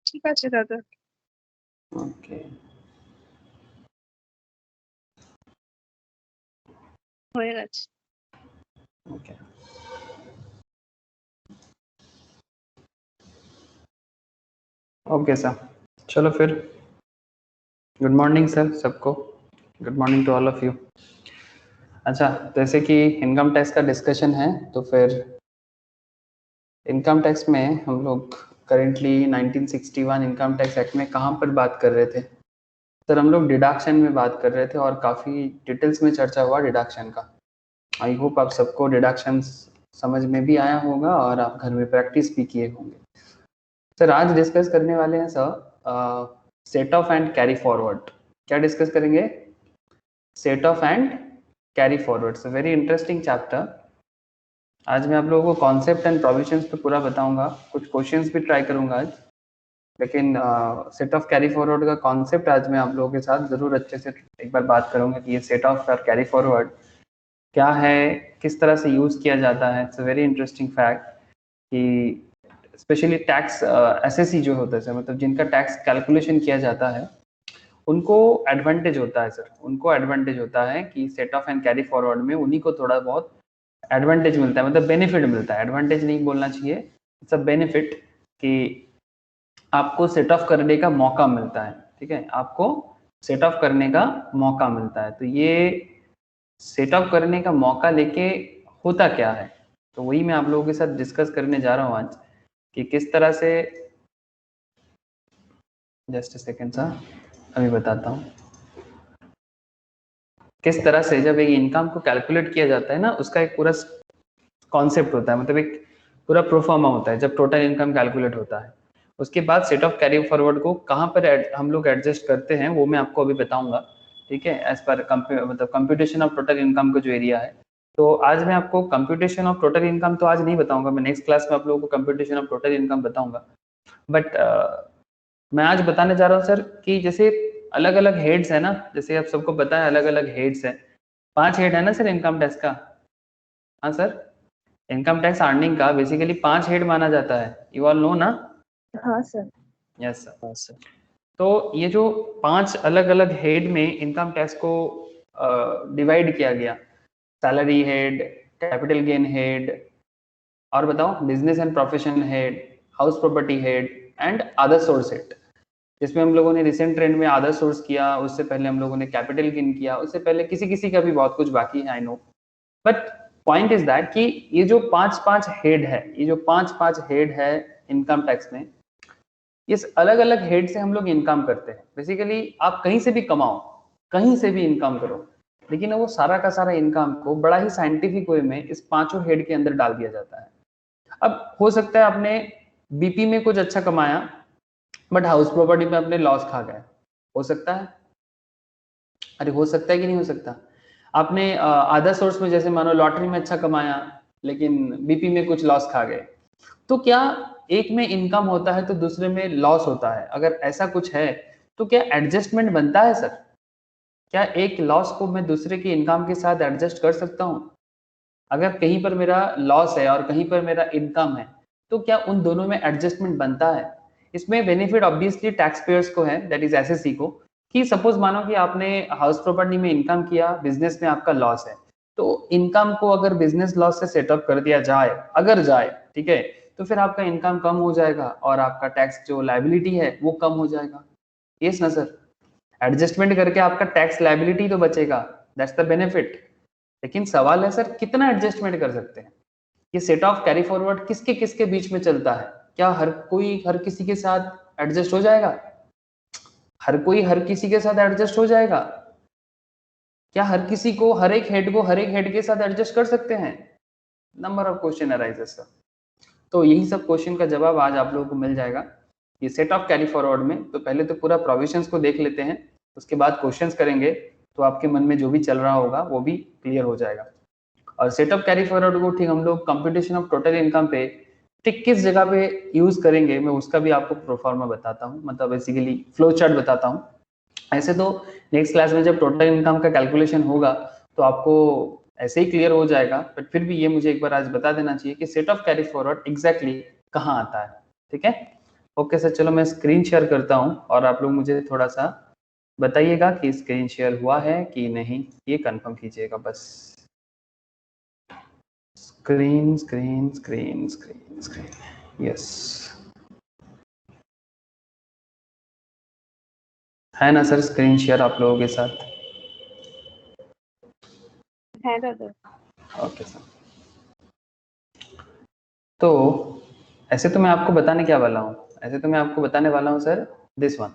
ঠিক আছে দাদা। ওকে, হয়ে গেছে। ओके। ओके सर, चलो फिर गुड मॉर्निंग सर सबको, good morning to all of you. अच्छा, जैसे कि इनकम टैक्स का डिस्कशन है, तो फिर इनकम टैक्स में हम लोग करेंटली 1961 इनकम टैक्स एक्ट में कहाँ पर बात कर रहे थे सर? हम लोग डिडक्शन में बात कर रहे थे और काफ़ी डिटेल्स में चर्चा हुआ डिडक्शन का। आई होप आप सबको डिडक्शन समझ में भी आया होगा और आप घर में प्रैक्टिस भी किए होंगे। सर आज डिस्कस करने वाले हैं sir set off and carry forward. क्या डिस्कस करेंगे? Set off and carry forward. Very interesting chapter. आज मैं आप लोगों को कॉन्सेप्ट एंड प्रोविजंस पे पूरा बताऊंगा, कुछ क्वेश्चंस भी ट्राई करूंगा आज, लेकिन सेट ऑफ कैरी फॉरवर्ड का कॉन्सेप्ट आज मैं आप लोगों के साथ जरूर अच्छे से एक बार बात करूंगा कि ये सेट ऑफ और कैरी फॉरवर्ड क्या है, किस तरह से यूज किया जाता है। It's a very interesting fact कि स्पेशली टैक्स एसएससी जो होता है सर, मतलब जिनका टैक्स कैलकुलेशन किया जाता है उनको एडवांटेज होता है सर, उनको एडवांटेज होता है कि set off and carry forward में उन्हीं को थोड़ा बहुत एडवांटेज मिलता है, मतलब बेनिफिट मिलता है। एडवांटेज नहीं बोलना चाहिए, इट्स अ बेनिफिट कि आपको सेट ऑफ करने का मौका मिलता है। ठीक है, आपको सेट ऑफ करने का मौका मिलता है। तो ये सेट ऑफ करने का मौका लेके होता क्या है, तो वही मैं आप लोगों के साथ डिस्कस करने जा रहा हूँ आज कि किस तरह से। जस्ट अ सेकेंड सर, अभी बताता हूँ किस तरह से जब एक इनकम को कैलकुलेट किया जाता है ना, उसका एक पूरा कॉन्सेप्ट होता है, मतलब एक पूरा प्रोफार्मा होता है जब टोटल इनकम कैलकुलेट होता है। उसके बाद सेट ऑफ कैरी फॉरवर्ड को कहाँ पर हम लोग एडजस्ट करते हैं वो मैं आपको अभी बताऊंगा। ठीक है, एज पर मतलब कंप्यूटेशन ऑफ टोटल इनकम का जो एरिया है। तो आज मैं आपको कंप्यूटेशन ऑफ टोटल इनकम तो आज नहीं बताऊंगा, मैं नेक्स्ट क्लास में आप लोगों को कंप्यूटेशन ऑफ टोटल इनकम बताऊंगा। बट मैं आज बताने जा रहा हूँ सर कि जैसे अलग अलग हेड्स है ना, जैसे आप सबको पता है अलग अलग हेड्स है, 5 हेड है ना सर इनकम टैक्स का। हाँ सर, इनकम टैक्स अर्निंग का बेसिकली 5 हेड माना जाता है, यू ऑल नो ना? हाँ सर। यस सर, हाँ सर। तो ये जो 5 अलग अलग हेड में इनकम टैक्स को डिवाइड किया गया, salary head, capital gain head, और बताओ business and profession head, house property head and other source head. जिसमें हम लोगों ने रिसेंट ट्रेंड में अदर सोर्स किया, उससे पहले हम लोगों ने कैपिटल गेन किया, उससे पहले किसी किसी का भी बहुत कुछ बाकी है, I know. But point is that कि ये जो 5 हेड है, ये जो 5 हेड है इनकम टैक्स में, इस अलग अलग हेड से हम लोग इनकम करते हैं। बेसिकली आप कहीं से भी कमाओ, कहीं से भी इनकम करो, लेकिन वो सारा का सारा इनकम को बड़ा ही साइंटिफिक वे में इस 5 हेड के अंदर डाल दिया जाता है। अब हो सकता है आपने बीपी में कुछ अच्छा कमाया बट हाउस प्रॉपर्टी में अपने लॉस खा गए, हो सकता है। अरे हो सकता है कि नहीं हो सकता? आपने अदर सोर्स में जैसे मानो लॉटरी में अच्छा कमाया लेकिन बीपी में कुछ लॉस खा गए, तो क्या एक में इनकम होता है तो दूसरे में लॉस होता है? अगर ऐसा कुछ है तो क्या एडजस्टमेंट बनता है सर? क्या एक लॉस को मैं दूसरे की इनकम के साथ एडजस्ट कर सकता हूँ? अगर कहीं पर मेरा लॉस है और कहीं पर मेरा इनकम है, तो क्या उन दोनों में एडजस्टमेंट बनता है? इसमें बेनिफिट ऑब्वियसली टैक्स पेयर्स को है, दैट इज एसएससी को, कि सपोज मानो कि आपने हाउस प्रॉपर्टी में इनकम किया, बिजनेस में आपका लॉस है, तो इनकम को अगर बिजनेस लॉस से सेटअप कर दिया जाए, अगर जाए, ठीक है, तो फिर आपका इनकम कम हो जाएगा और आपका टैक्स जो लायबिलिटी है वो कम हो जाएगा। यस ना सर? एडजस्टमेंट करके आपका टैक्स लायबिलिटी तो बचेगा, दैट्स द बेनिफिट। लेकिन सवाल है सर कितना एडजस्टमेंट कर सकते हैं? ये सेट ऑफ कैरी फॉरवर्ड किसके किसके बीच में चलता है? क्या हर कोई हर किसी के साथ एडजस्ट हो जाएगा? हर कोई हर किसी के साथ एडजस्ट हो जाएगा? क्या हर किसी को हर एक हेड को हर एक हेड के साथ एडजस्ट कर सकते हैं? Number of question arises sir. तो यही सब क्वेश्चन का जवाब आज आप लोगों को मिल जाएगा ये सेट ऑफ कैरी फॉरवर्ड में। तो पहले तो पूरा प्रोविजंस को देख लेते हैं, उसके बाद क्वेश्चंस करेंगे, तो आपके मन में जो भी चल रहा होगा वो भी क्लियर हो जाएगा। और सेट ऑफ कैरी फॉरवर्ड को ठीक हम लोग कंप्यूटेशन ऑफ टोटल इनकम पे ठीक किस जगह पे यूज करेंगे, मैं उसका भी आपको प्रोफॉर्मा बताता हूँ, मतलब बेसिकली फ्लो चार्ट बताता हूँ। ऐसे तो नेक्स्ट क्लास में जब टोटल इनकम का कैलकुलेशन होगा तो आपको ऐसे ही क्लियर हो जाएगा, बट फिर भी ये मुझे एक बार आज बता देना चाहिए कि set off carry forward exactly कहाँ आता है। ठीक है, ओके सर, चलो मैं स्क्रीन शेयर करता हूँ और आप लोग मुझे थोड़ा सा बताइएगा कि स्क्रीन शेयर हुआ है कि नहीं, ये कंफर्म कीजिएगा बस। Screen screen screen screen screen, yes है ना सर स्क्रीन शेयर आप लोगों के साथ? है दादा। ओके सर, तो ऐसे तो मैं आपको बताने क्या वाला हूँ, ऐसे तो मैं आपको बताने वाला हूँ sir this one,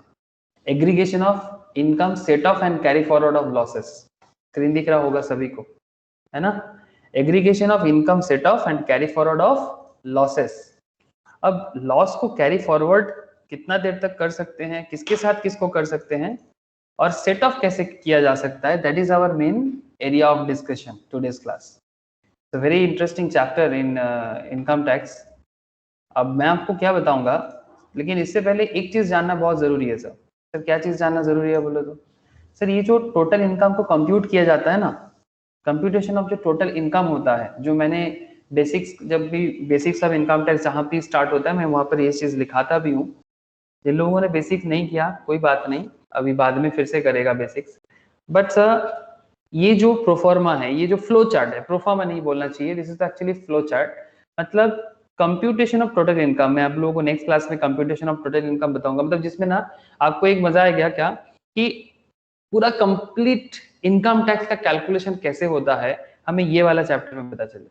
aggregation of income, set off and carry forward of losses. Screen दिख रहा होगा सभी को, है ना? Aggregation of income, set off and carry forward of losses. अब लॉस को कैरी फॉरवर्ड कितना देर तक कर सकते हैं, किसके साथ किसको कर सकते हैं, और सेट ऑफ कैसे किया जा सकता है, that is our main area of discussion today's class. Very interesting chapter in income tax. अब मैं आपको क्या बताऊंगा, लेकिन इससे पहले एक चीज जानना बहुत जरूरी है सर। सर क्या चीज जानना जरूरी है बोलो तो? सर ये जो टोटल इनकम को कंप्यूट किया जाता है ना, कंप्यूटेशन ऑफ जो टोटल इनकम होता है, जो मैंने बेसिक्स, जब भी बेसिक्स ऑफ इनकम टैक्स जहाँ भी स्टार्ट होता है मैं वहाँ पर ये चीज लिखाता भी हूँ। जिन लोगों ने बेसिक नहीं किया कोई बात नहीं, अभी बाद में फिर से करेगा बेसिक्स। बट सर ये जो प्रोफॉर्मा है, ये जो फ्लो चार्ट है, प्रोफॉर्मा नहीं बोलना चाहिए, this is actually flow chart, मतलब कंप्यूटेशन ऑफ टोटल इनकम। मैं आप लोगों को नेक्स्ट क्लास में कंप्यूटेशन ऑफ टोटल इनकम बताऊंगा, मतलब जिसमें ना आपको एक मजा आएगा क्या कि पूरा कंप्लीट इनकम टैक्स का कैलकुलेशन कैसे होता है हमें ये वाला चैप्टर में पता चले।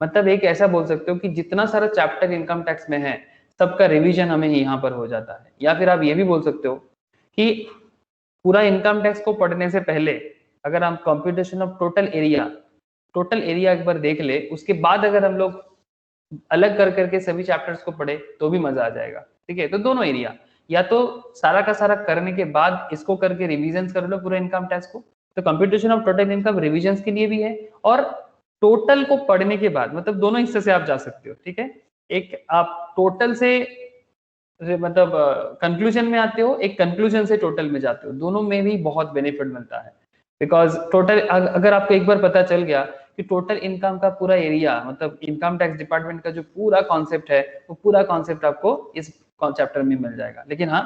मतलब एक ऐसा बोल सकते हो कि जितना सारा चैप्टर इनकम टैक्स में है सबका रिवीजन हमें यहाँ पर हो जाता है। या फिर आप ये भी बोल सकते हो कि पूरा इनकम टैक्स को पढ़ने से पहले अगर हम कंप्यूटेशन ऑफ टोटल एरिया एक बार देख ले, उसके बाद अगर हम लोग अलग कर करके सभी चैप्टर्स को पढ़े तो भी मजा आ जाएगा। ठीक है, तो दोनों एरिया, या तो सारा का सारा करने के बाद इसको करके रिवीजन कर लो पूरे इनकम टैक्स को, तो computation of total income revision के लिए भी है, और टोटल को पढ़ने के बाद, मतलब दोनों हिस्से से आप जा सकते हो। ठीक है, एक आप टोटल से मतलब कंक्लूजन में आते हो, एक कंक्लूजन से टोटल में जाते हो, दोनों में भी बहुत बेनिफिट मिलता है। बिकॉज टोटल अगर आपको एक बार पता चल गया कि टोटल इनकम का पूरा एरिया, मतलब इनकम टैक्स डिपार्टमेंट का जो पूरा कॉन्सेप्ट है, वो पूरा कॉन्सेप्ट आपको इस चैप्टर में मिल जाएगा। लेकिन हाँ,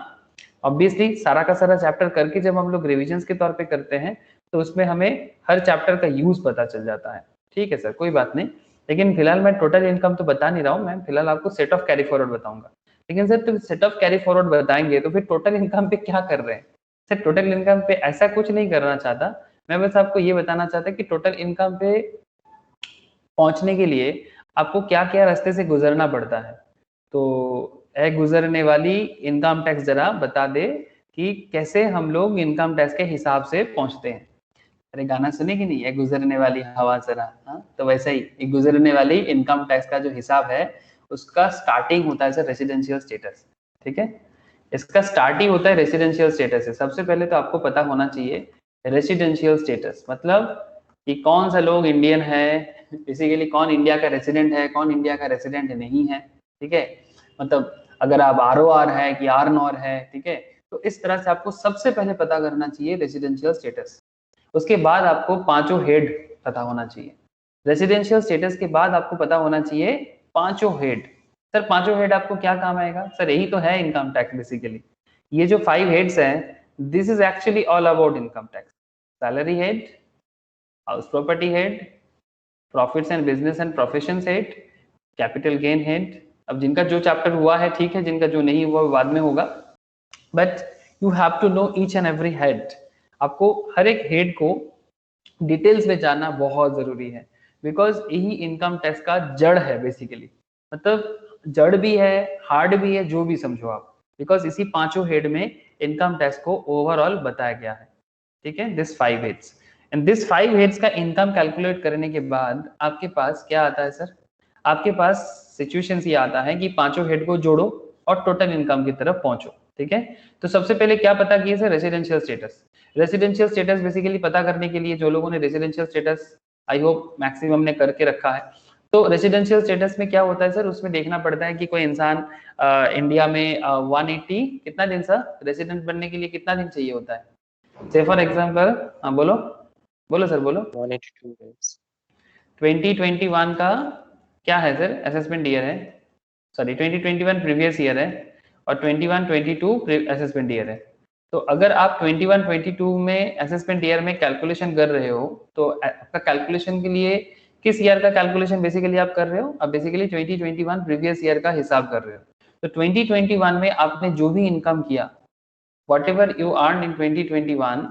ऑब्वियसली सारा का सारा चैप्टर करके जब हम लोग रिविजन के तौर पे करते हैं तो उसमें हमें हर चैप्टर का यूज पता चल जाता है। ठीक है सर, कोई बात नहीं, लेकिन फिलहाल मैं टोटल इनकम तो बता नहीं रहा हूँ, मैं फिलहाल आपको सेट ऑफ कैरी फॉरवर्ड बताऊंगा। लेकिन सर तो सेट ऑफ कैरी फॉरवर्ड बताएंगे तो फिर टोटल इनकम पे क्या कर रहे हैं? सर टोटल इनकम पे ऐसा कुछ नहीं करना चाहता, मैं बस आपको ये बताना चाहता कि टोटल इनकम पे पहुंचने के लिए आपको क्या क्या रास्ते से गुजरना पड़ता है। तो ए गुजरने वाली इनकम टैक्स जरा बता दे कि कैसे हम लोग इनकम टैक्स के हिसाब से पहुंचते हैं। अरे गाना सुने कि नहीं, ए गुजरने वाली हवा जरा, हाँ तो वैसे ही एक गुजरने वाली इनकम टैक्स का जो हिसाब है उसका स्टार्टिंग होता है सर रेसिडेंशियल स्टेटस। ठीक है, इसका स्टार्टिंग होता है रेसिडेंशियल स्टेटस से। सबसे पहले तो आपको पता होना चाहिए रेसिडेंशियल स्टेटस मतलब कि कौन सा लोग इंडियन है, बेसिकली कौन इंडिया का रेसिडेंट है, कौन इंडिया का रेसिडेंट नहीं है। ठीक है, मतलब अगर आप ROR है कि RNOR है। ठीक है, तो इस तरह से आपको सबसे पहले पता करना चाहिए रेसिडेंशियल स्टेटस। उसके बाद आपको पांचों हेड पता होना चाहिए। रेसिडेंशियल स्टेटस के बाद आपको पता होना चाहिए पांचों हेड। सर पांचों हेड आपको क्या काम आएगा? सर यही तो है इनकम टैक्स बेसिकली। ये जो 5 हेड्स हैं, this is actually all about income tax. Salary head, house property head, profits and business and professions head, capital gain head. अब जिनका जो चैप्टर हुआ है ठीक है, जिनका जो नहीं हुआ बाद में होगा, but you have to know each and every head. आपको हर एक हेड को डिटेल्स में जानना बहुत जरूरी है, बिकॉज यही इनकम टैक्स का जड़ है बेसिकली। मतलब जड़ भी है, हार्ड भी है, जो भी समझो आप, बिकॉज इसी पांचों हेड में इनकम टैक्स को ओवरऑल बताया गया है। ठीक है, this 5 heads, and this 5 heads का इनकम कैलकुलेट करने के बाद आपके पास क्या आता है सर? आपके पास सिचुएशन ये आता है कि पांचों हेड को जोड़ो और टोटल इनकम की तरफ पहुंचो। ठीक है, तो सबसे पहले क्या पता किए sir? Residential status. Residential status basically पता करने के लिए जो लोगों ने residential status I hope maximum ने करके रखा है, तो रेसिडेंशियल स्टेटस में क्या होता है सर? उसमें देखना पड़ता है कि कोई इंसान इंडिया में 180 कितना दिन सर रेसिडेंट बनने के लिए कितना दिन चाहिए होता है? से फॉर एग्जाम्पल, हाँ बोलो बोलो सर बोलो। 182 days. 2021 का क्या है सर? असेसमेंट ईयर है, सॉरी 2021 प्रीवियस ईयर है, और 21-22 असेसमेंट ईयर है। तो अगर आप 21-22 में असेसमेंट ईयर में कैलकुलेशन कर रहे हो तो आपका कैलकुलेशन के लिए किस ईयर का कैलकुलेशन बेसिकली आप कर रहे हो? आप बेसिकली 2021 प्रीवियस ईयर का हिसाब कर रहे हो। तो 2021 में आपने जो भी इनकम किया, whatever you earned in 2021,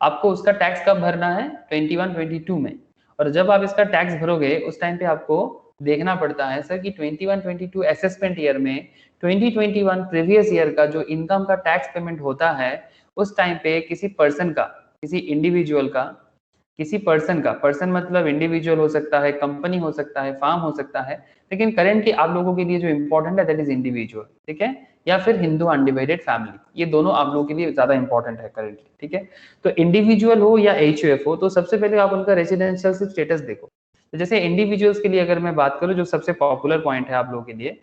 आपको उसका टैक्स कब भरना है? 21-22 में। और जब आप इसका टैक्स भरोगे उस टाइम पे आपको देखना पड़ता है सर कि 21-22 असेसमेंट ईयर में 2021 प्रीवियस ईयर का जो इनकम का टैक्स पेमेंट होता है उस टाइम पे किसी पर्सन का, किसी इंडिविजुअल का, किसी पर्सन का, पर्सन मतलब इंडिविजुअल हो सकता है, कंपनी हो सकता है, फार्म हो सकता है, लेकिन करेंटली आप लोगों के लिए जो इंपॉर्टेंट है दैट इज इंडिविजुअल, ठीक है, या फिर हिंदू अनडिवाइडेड फैमिली, ये दोनों आप लोगों के लिए ज्यादा इंपॉर्टेंट है करेंटली, ठीक है। तो इंडिविजुअल हो या एचयूएफ हो, तो सबसे पहले आप उनका रेजिडेंशियल स्टेटस देखो। तो जैसे इंडिविजुअल्स के लिए अगर मैं बात करूं, जो सबसे पॉपुलर पॉइंट है आप लोगों के लिए,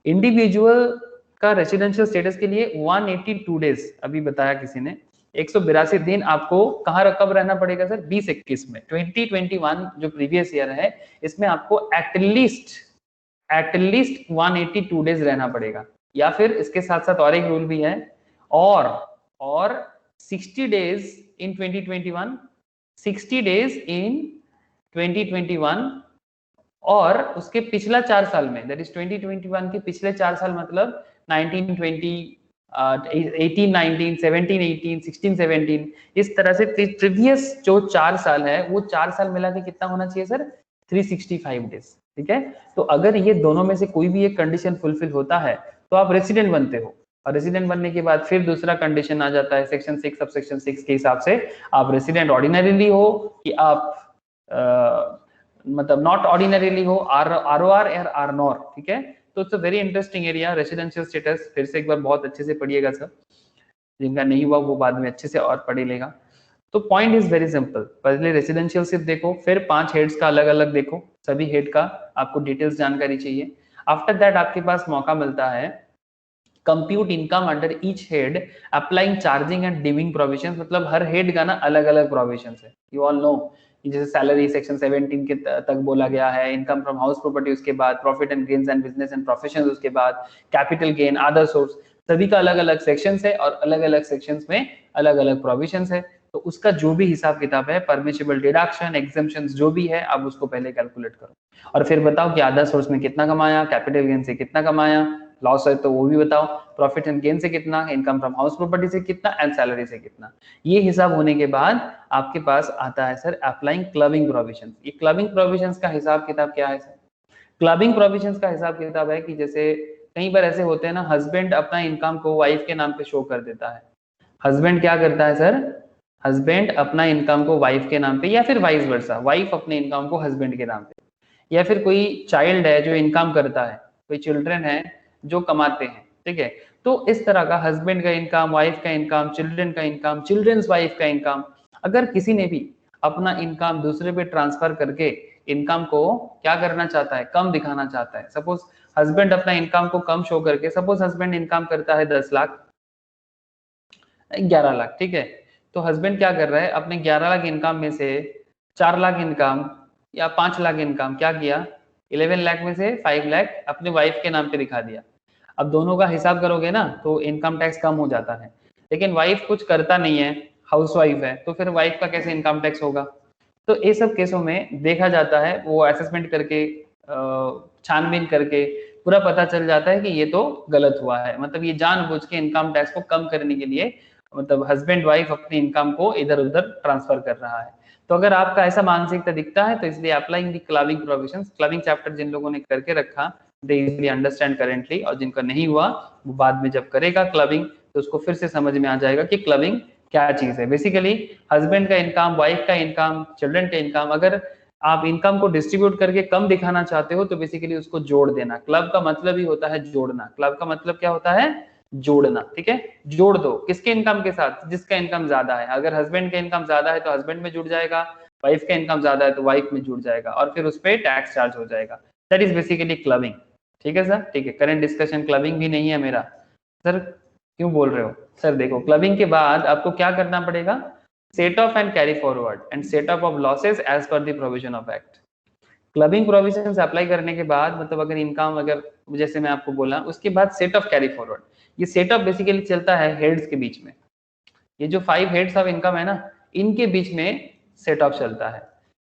इंडिविजुअल का रेजिडेंशियल स्टेटस के लिए 182 डेज, अभी बताया किसी ने, 182 दिन आपको कहाँ कब रहना पड़ेगा सर? 2021 में। 2021 जो प्रीवियस ईयर है इसमें आपको एटलीस्ट 182 डेज रहना पड़ेगा, या फिर इसके साथ साथ और एक रूल भी है, और 60 डेज इन 2021, 60 डेज इन 2021 और उसके पिछला 4 साल में, दैट इज 2021 के पिछले 4 साल मतलब 1920, 18-19, 17-18, 16-17, इस तरह से प्रीवियस जो 4 साल है वो 4 साल मिला के कितना होना चाहिए सर? 365 डेज, ठीक है। तो अगर ये दोनों में से कोई भी एक कंडीशन फुलफिल होता है तो आप रेसिडेंट बनते हो, और रेसिडेंट बनने के बाद फिर दूसरा कंडीशन आ जाता है सेक्शन 6 सबसेक्शन 6 के हिसाब से, आप रेसिडेंट ऑर्डिनरीली हो कि आप मतलब नॉट ऑर्डिनरीली हो, आरओआर या आरनॉर, ठीक है। तो it's a very interesting area residential status, फिर से एक बार बहुत अच्छे से पढ़िएगा सर, जिनका नहीं हुआ वो बाद में अच्छे से और पढ़ लेगा। तो पॉइंट इज वेरी सिंपल, पहले रेसिडेंशियल सिर्फ देखो, फिर 5 हेड्स का अलग अलग देखो, सभी हेड का आपको डिटेल्स जानकारी चाहिए। आफ्टर दैट आपके पास मौका मिलता है compute income under each head applying charging and dimming provisions, मतलब हर हेड का ना अलग अलग प्रोविजंस है, यू ऑल नो। जैसे सैलरी सेक्शन 17 के तक बोला गया है, इनकम फ्रॉम हाउस प्रॉपर्टी उसके बाद, profit and gains and business and professions उसके बाद, कैपिटल गेन, अदर सोर्स, सभी का अलग अलग सेक्शंस है और अलग अलग सेक्शंस में अलग अलग प्रोविजंस है। तो उसका जो भी हिसाब किताब है, परमिशिबल डिडक्शन, एग्जेम्पशंस जो भी है, आप उसको पहले कैलकुलेट करो और फिर बताओ कि अदर सोर्स में कितना कमाया, कैपिटल गेन से कितना कमाया, लॉस है तो वो भी बताओ, प्रॉफिट एंड गेन से कितना, इनकम फ्रॉम हाउस प्रॉपर्टी से कितना एंड सैलरी से कितना। ये हिसाब होने के बाद आपके पास आता है सर अप्लाइंग क्लबिंग प्रोविजंस। ये क्लबिंग प्रोविजंस का हिसाब किताब क्या है सर? क्लबिंग प्रोविजंस का हिसाब किताब है कि जैसे कई बार ऐसे होते हैं ना, हस्बैंड अपना इनकम को वाइफ के नाम पे शो कर देता है। हस्बैंड क्या करता है सर? हस्बैंड अपना इनकम को वाइफ के नाम पे, या फिर वाइस वर्सा, वाइफ अपने इनकम को हस्बैंड के नाम पे, या फिर कोई चाइल्ड है जो इनकम करता है, कोई चिल्ड्रन है जो कमाते हैं, ठीक है। तो इस तरह का हस्बैंड का इनकम, वाइफ का इनकम, चिल्ड्रन का इनकम, चिल्ड्रंस वाइफ का इनकम, अगर किसी ने भी अपना इनकम दूसरे पे ट्रांसफर करके इनकम को क्या करना चाहता है, कम दिखाना चाहता है, सपोज हस्बैंड अपना इनकम को कम शो करके, सपोज हस्बैंड इनकम करता है 10 लाख, 11 लाख, ठीक है। तो हस्बैंड क्या कर रहा है, अपने 11 लाख इनकम में से 4 लाख इनकम या 5 लाख इनकम क्या किया, 11 लाख में से 5 लाख अपने वाइफ के नाम पे दिखा दिया। अब दोनों का हिसाब करोगे ना तो इनकम टैक्स कम हो जाता है, लेकिन वाइफ कुछ करता नहीं है, हाउस वाइफ है, तो फिर वाइफ का कैसे इनकम टैक्स होगा? तो ये सब केसों में देखा जाता है, वो असेसमेंट करके छानबीन करके पूरा पता चल जाता है कि ये तो गलत हुआ है, मतलब ये जानबूझ के इनकम टैक्स को कम करने के लिए, मतलब हस्बैंड वाइफ अपनी इनकम को इधर उधर ट्रांसफर कर रहा है। तो अगर आपका ऐसा मानसिकता दिखता है तो इसलिए applying the clubbing provisions, clubbing chapter जिन लोगों ने करके रखा दे इजीली अंडरस्टैंड करेंटली, और जिनका नहीं हुआ वो बाद में जब करेगा क्लबिंग तो उसको फिर से समझ में आ जाएगा कि क्लबिंग क्या चीज है। बेसिकली हस्बैंड का इनकम, वाइफ का इनकम, चिल्ड्रन का इनकम, अगर आप इनकम को डिस्ट्रीब्यूट करके कम दिखाना चाहते हो तो बेसिकली उसको जोड़ देना। क्लब का मतलब ही होता है जोड़ना, क्लब का मतलब क्या होता है? जोड़ना, ठीक है। जोड़ दो किसके इनकम के साथ? जिसका इनकम ज्यादा है। अगर हस्बैंड का इनकम ज्यादा है तो हस्बैंड में जुड़ जाएगा, वाइफ का इनकम ज्यादा है तो वाइफ में जुड़ जाएगा, और फिर उस पर टैक्स चार्ज हो जाएगा। दैट इज बेसिकली क्लबिंग, ठीक है सर, ठीक है। करंट डिस्कशन क्लबिंग भी नहीं है मेरा सर, क्यों बोल रहे हो सर? देखो क्लबिंग के बाद आपको क्या करना पड़ेगा, set off and carry forward and set off losses as per the provision of act. Clubbing provisions apply करने के बाद मतलब अगर इनकम अगर जैसे मैं आपको बोला, उसके बाद सेट ऑफ कैरी फॉरवर्ड, ये सेट ऑफ बेसिकली चलता है हेड्स के बीच में। ये जो 5 हेड्स ऑफ इनकम है ना, इनके बीच में सेट ऑफ चलता है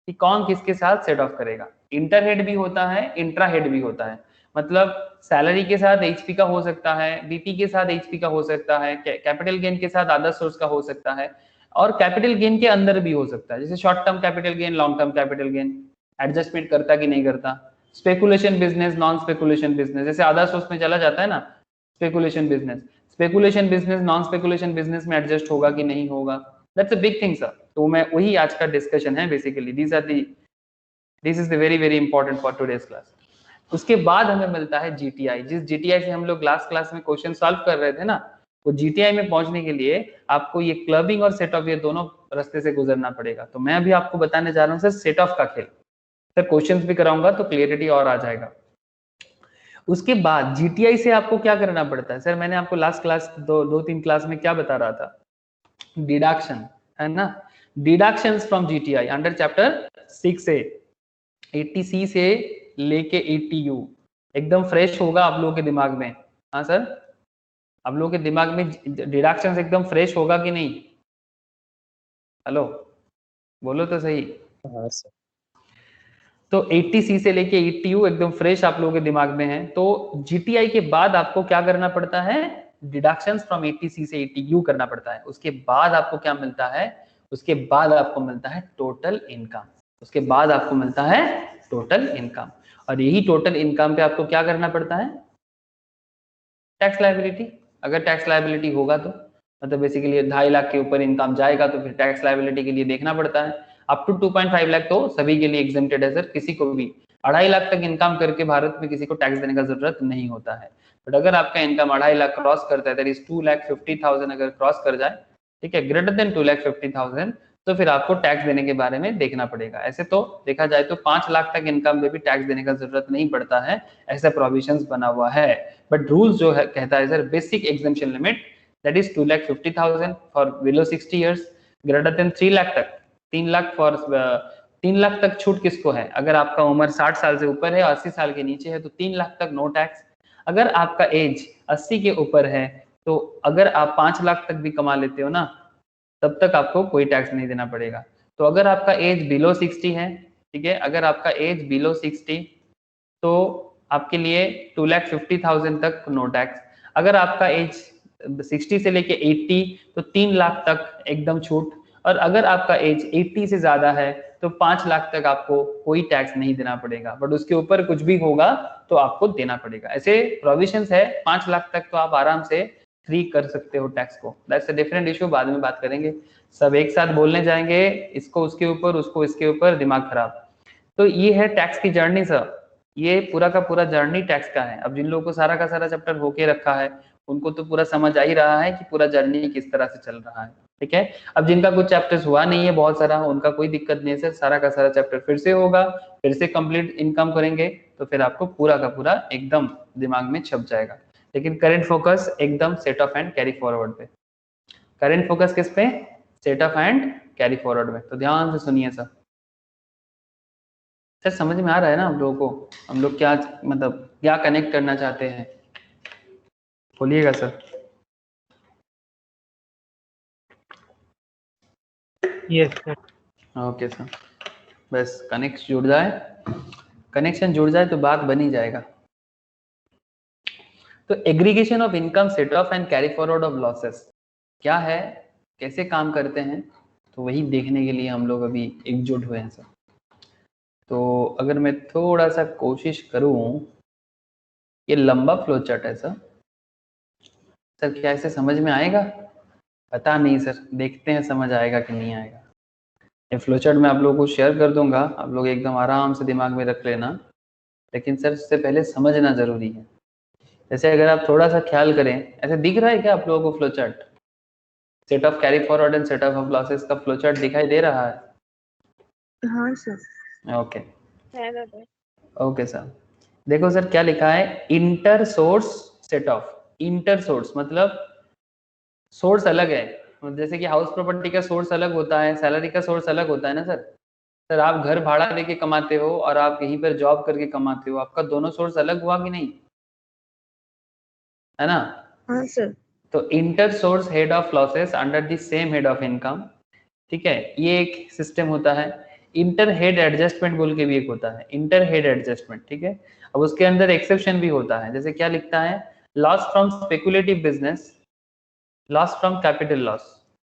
कि कौन किसके साथ सेट ऑफ करेगा। इंटर हेड भी होता है, इंट्रा हेड भी होता है। मतलब सैलरी के साथ एचपी का हो सकता है, बीपी के साथ एचपी का हो सकता है, कैपिटल गेन के साथ अदर सोर्स का हो सकता है, और कैपिटल गेन के अंदर भी हो सकता है, जैसे short term capital gain, long term capital gain adjustment करता कि नहीं करता। Speculation business, non speculation business, जैसे अदर सोर्स में चला जाता है ना speculation business, speculation business non speculation business में एडजस्ट होगा कि नहीं होगा, that's a big thing sir. तो मैं वही आज का डिस्कशन है basically, this is the very very important for today's class. उसके बाद हमें मिलता है जीटीआई, जिस जीटीआई से हम लोग लास्ट क्लास में क्वेश्चन सॉल्व कर रहे थे ना, वो जीटीआई में पहुंचने के लिए आपको ये क्लबिंग और सेट ऑफ, ये दोनों रास्ते से गुजरना पड़ेगा। तो मैं अभी आपको बताने जा रहा हूँ सर सेट ऑफ का खेल। सर क्वेश्चंस भी कराऊंगा तो क्लियरिटी और आ जाएगा। उसके बाद जीटीआई से आपको क्या करना पड़ता है सर, मैंने आपको लास्ट क्लास दो तीन क्लास में क्या बता रहा था, डिडक्शन है ना, deductions from GTI under chapter 6A, 80C से लेके 80U एकदम फ्रेश होगा आप लोगों के दिमाग में। हाँ सर, आप लोगों के दिमाग में डिडक्शंस एकदम फ्रेश होगा कि नहीं? हेलो, बोलो तो सही। हाँ सर। तो 80C से लेके 80U एकदम फ्रेश आप लोगों के दिमाग में है। तो जीटीआई के बाद आपको क्या करना पड़ता है, डिडक्शंस फ्रॉम 80C से 80U करना पड़ता है। उसके बाद आपको क्या मिलता है, उसके बाद आपको मिलता है टोटल इनकम, उसके बाद आपको मिलता है टोटल इनकम। और यही टोटल इनकम पे आपको क्या करना पड़ता है, टैक्स लायबिलिटी। अगर टैक्स लायबिलिटी होगा तो मतलब बेसिकली 2.5 लाख के ऊपर इनकम जाएगा तो फिर टैक्स लायबिलिटी के लिए देखना पड़ता है। अप टू 2.5 लाख तो सभी के लिए एग्जेम्प्टेड है सर, किसी को भी 2.5 लाख तक इनकम करके भारत में किसी को टैक्स देने का जरूरत नहीं होता है। बट अगर आपका इनकम 2.5 लाख क्रॉस करता है, दैट इज 2,50,000 अगर क्रॉस कर जाए, ठीक है, ग्रेटर देन 2,50,000, तो फिर आपको टैक्स देने के बारे में देखना पड़ेगा। ऐसे तो देखा जाए तो 5 लाख तक इनकम में भी टैक्स देने का जरूरत नहीं पड़ता है, ऐसा प्रोविजंस बना हुआ है। बट रूल्स जो है कहता है sir, basic exemption limit that is 2,50,000 for below 60 years, greater than 3 lakh तक, 3 लाख फॉर 3 लाख तक छूट किसको है, अगर आपका उम्र 60 साल से ऊपर है, 80 साल के नीचे है तो 3 लाख तक नो टैक्स। अगर आपका एज 80 के ऊपर है तो अगर आप 5 लाख तक भी कमा लेते हो ना, तब तक आपको कोई टैक्स नहीं देना पड़ेगा। तो अगर आपका एज बिलो 60 है, ठीक है, अगर आपका एज बिलो 60 तो आपके लिए 2,50,000 तक नो टैक्स। अगर आपका एज 60 से लेके 80 तो 3 लाख तक एकदम छूट। और अगर आपका एज 80 से ज्यादा है तो 5 लाख तक आपको कोई टैक्स नहीं देना पड़ेगा, बट उसके ऊपर कुछ भी होगा तो आपको देना पड़ेगा। ऐसे प्रोविजंस है, 5 लाख तक तो आप आराम से फ्री कर सकते हो टैक्स को, दैट्स अ डिफरेंट इशू, बाद में बात करेंगे। सब एक साथ बोलने जाएंगे, इसको उसके ऊपर, उसको इसके ऊपर, दिमाग खराब। तो ये है टैक्स की जर्नी सर, ये पूरा का पूरा जर्नी टैक्स का है। अब जिन लोगों को सारा का सारा चैप्टर होके रखा है उनको तो पूरा समझ आ ही रहा है कि पूरा जर्नी किस तरह से चल रहा है, ठीक है। अब जिनका कुछ चैप्टर्स हुआ नहीं है बहुत सारा, उनका कोई दिक्कत नहीं है सर, सारा का सारा चैप्टर फिर से होगा, फिर से कंप्लीट इनकम करेंगे तो फिर आपको पूरा का पूरा एकदम दिमाग में छप जाएगा। लेकिन करंट फोकस एकदम set off and carry forward पे, करंट फोकस किस पे, set off and carry forward में। तो ध्यान से सुनिए सर, सर समझ में आ रहा है ना हम लोगों को, हम लोग क्या मतलब क्या कनेक्ट करना चाहते हैं, बोलिएगा sir. Yes sir. Okay sir, बस कनेक्ट जुड़ जाए, कनेक्शन जुड़ जाए तो बात बन ही जाएगा। तो aggregation of income, set off and carry forward of losses क्या है, कैसे काम करते हैं, तो वही देखने के लिए हम लोग अभी एकजुट हुए हैं सर। तो अगर मैं थोड़ा सा कोशिश करूं, ये लंबा फ्लो चार्ट है सर, सर क्या ऐसे समझ में आएगा, पता नहीं सर, देखते हैं समझ आएगा कि नहीं आएगा। ये फ्लो चार्ट मैं आप लोगों को शेयर कर दूंगा, आप लोग एकदम आराम से दिमाग में रख लेना, लेकिन सर इससे पहले समझना जरूरी है। जैसे अगर आप थोड़ा सा ख्याल करें, ऐसे दिख रहा है क्या आप लोगों को flow chart, set off carry forward and set off losses का फ्लो चार्ट दिखाई दे रहा है? हाँ सर। ओके है दादा। ओके सर, देखो सर क्या लिखा है, inter source set of. Inter source मतलब सोर्स अलग है, जैसे कि हाउस प्रॉपर्टी का सोर्स अलग होता है, सैलरी का सोर्स अलग होता है ना सर, सर आप घर भाड़ा देके कमाते हो और आप यहीं पर जॉब करके कमाते हो, आपका दोनों सोर्स अलग हुआ कि नहीं, है ना? हाँ सर। तो inter source head of losses under the same head of income, ठीक है, ये एक सिस्टम होता है। इंटर हेड एडजस्टमेंट बोल के भी एक होता है, इंटर हेड एडजस्टमेंट, ठीक है। अब उसके अंदर एक्सेप्शन भी होता है, जैसे क्या लिखता है, loss from speculative business, loss from capital loss,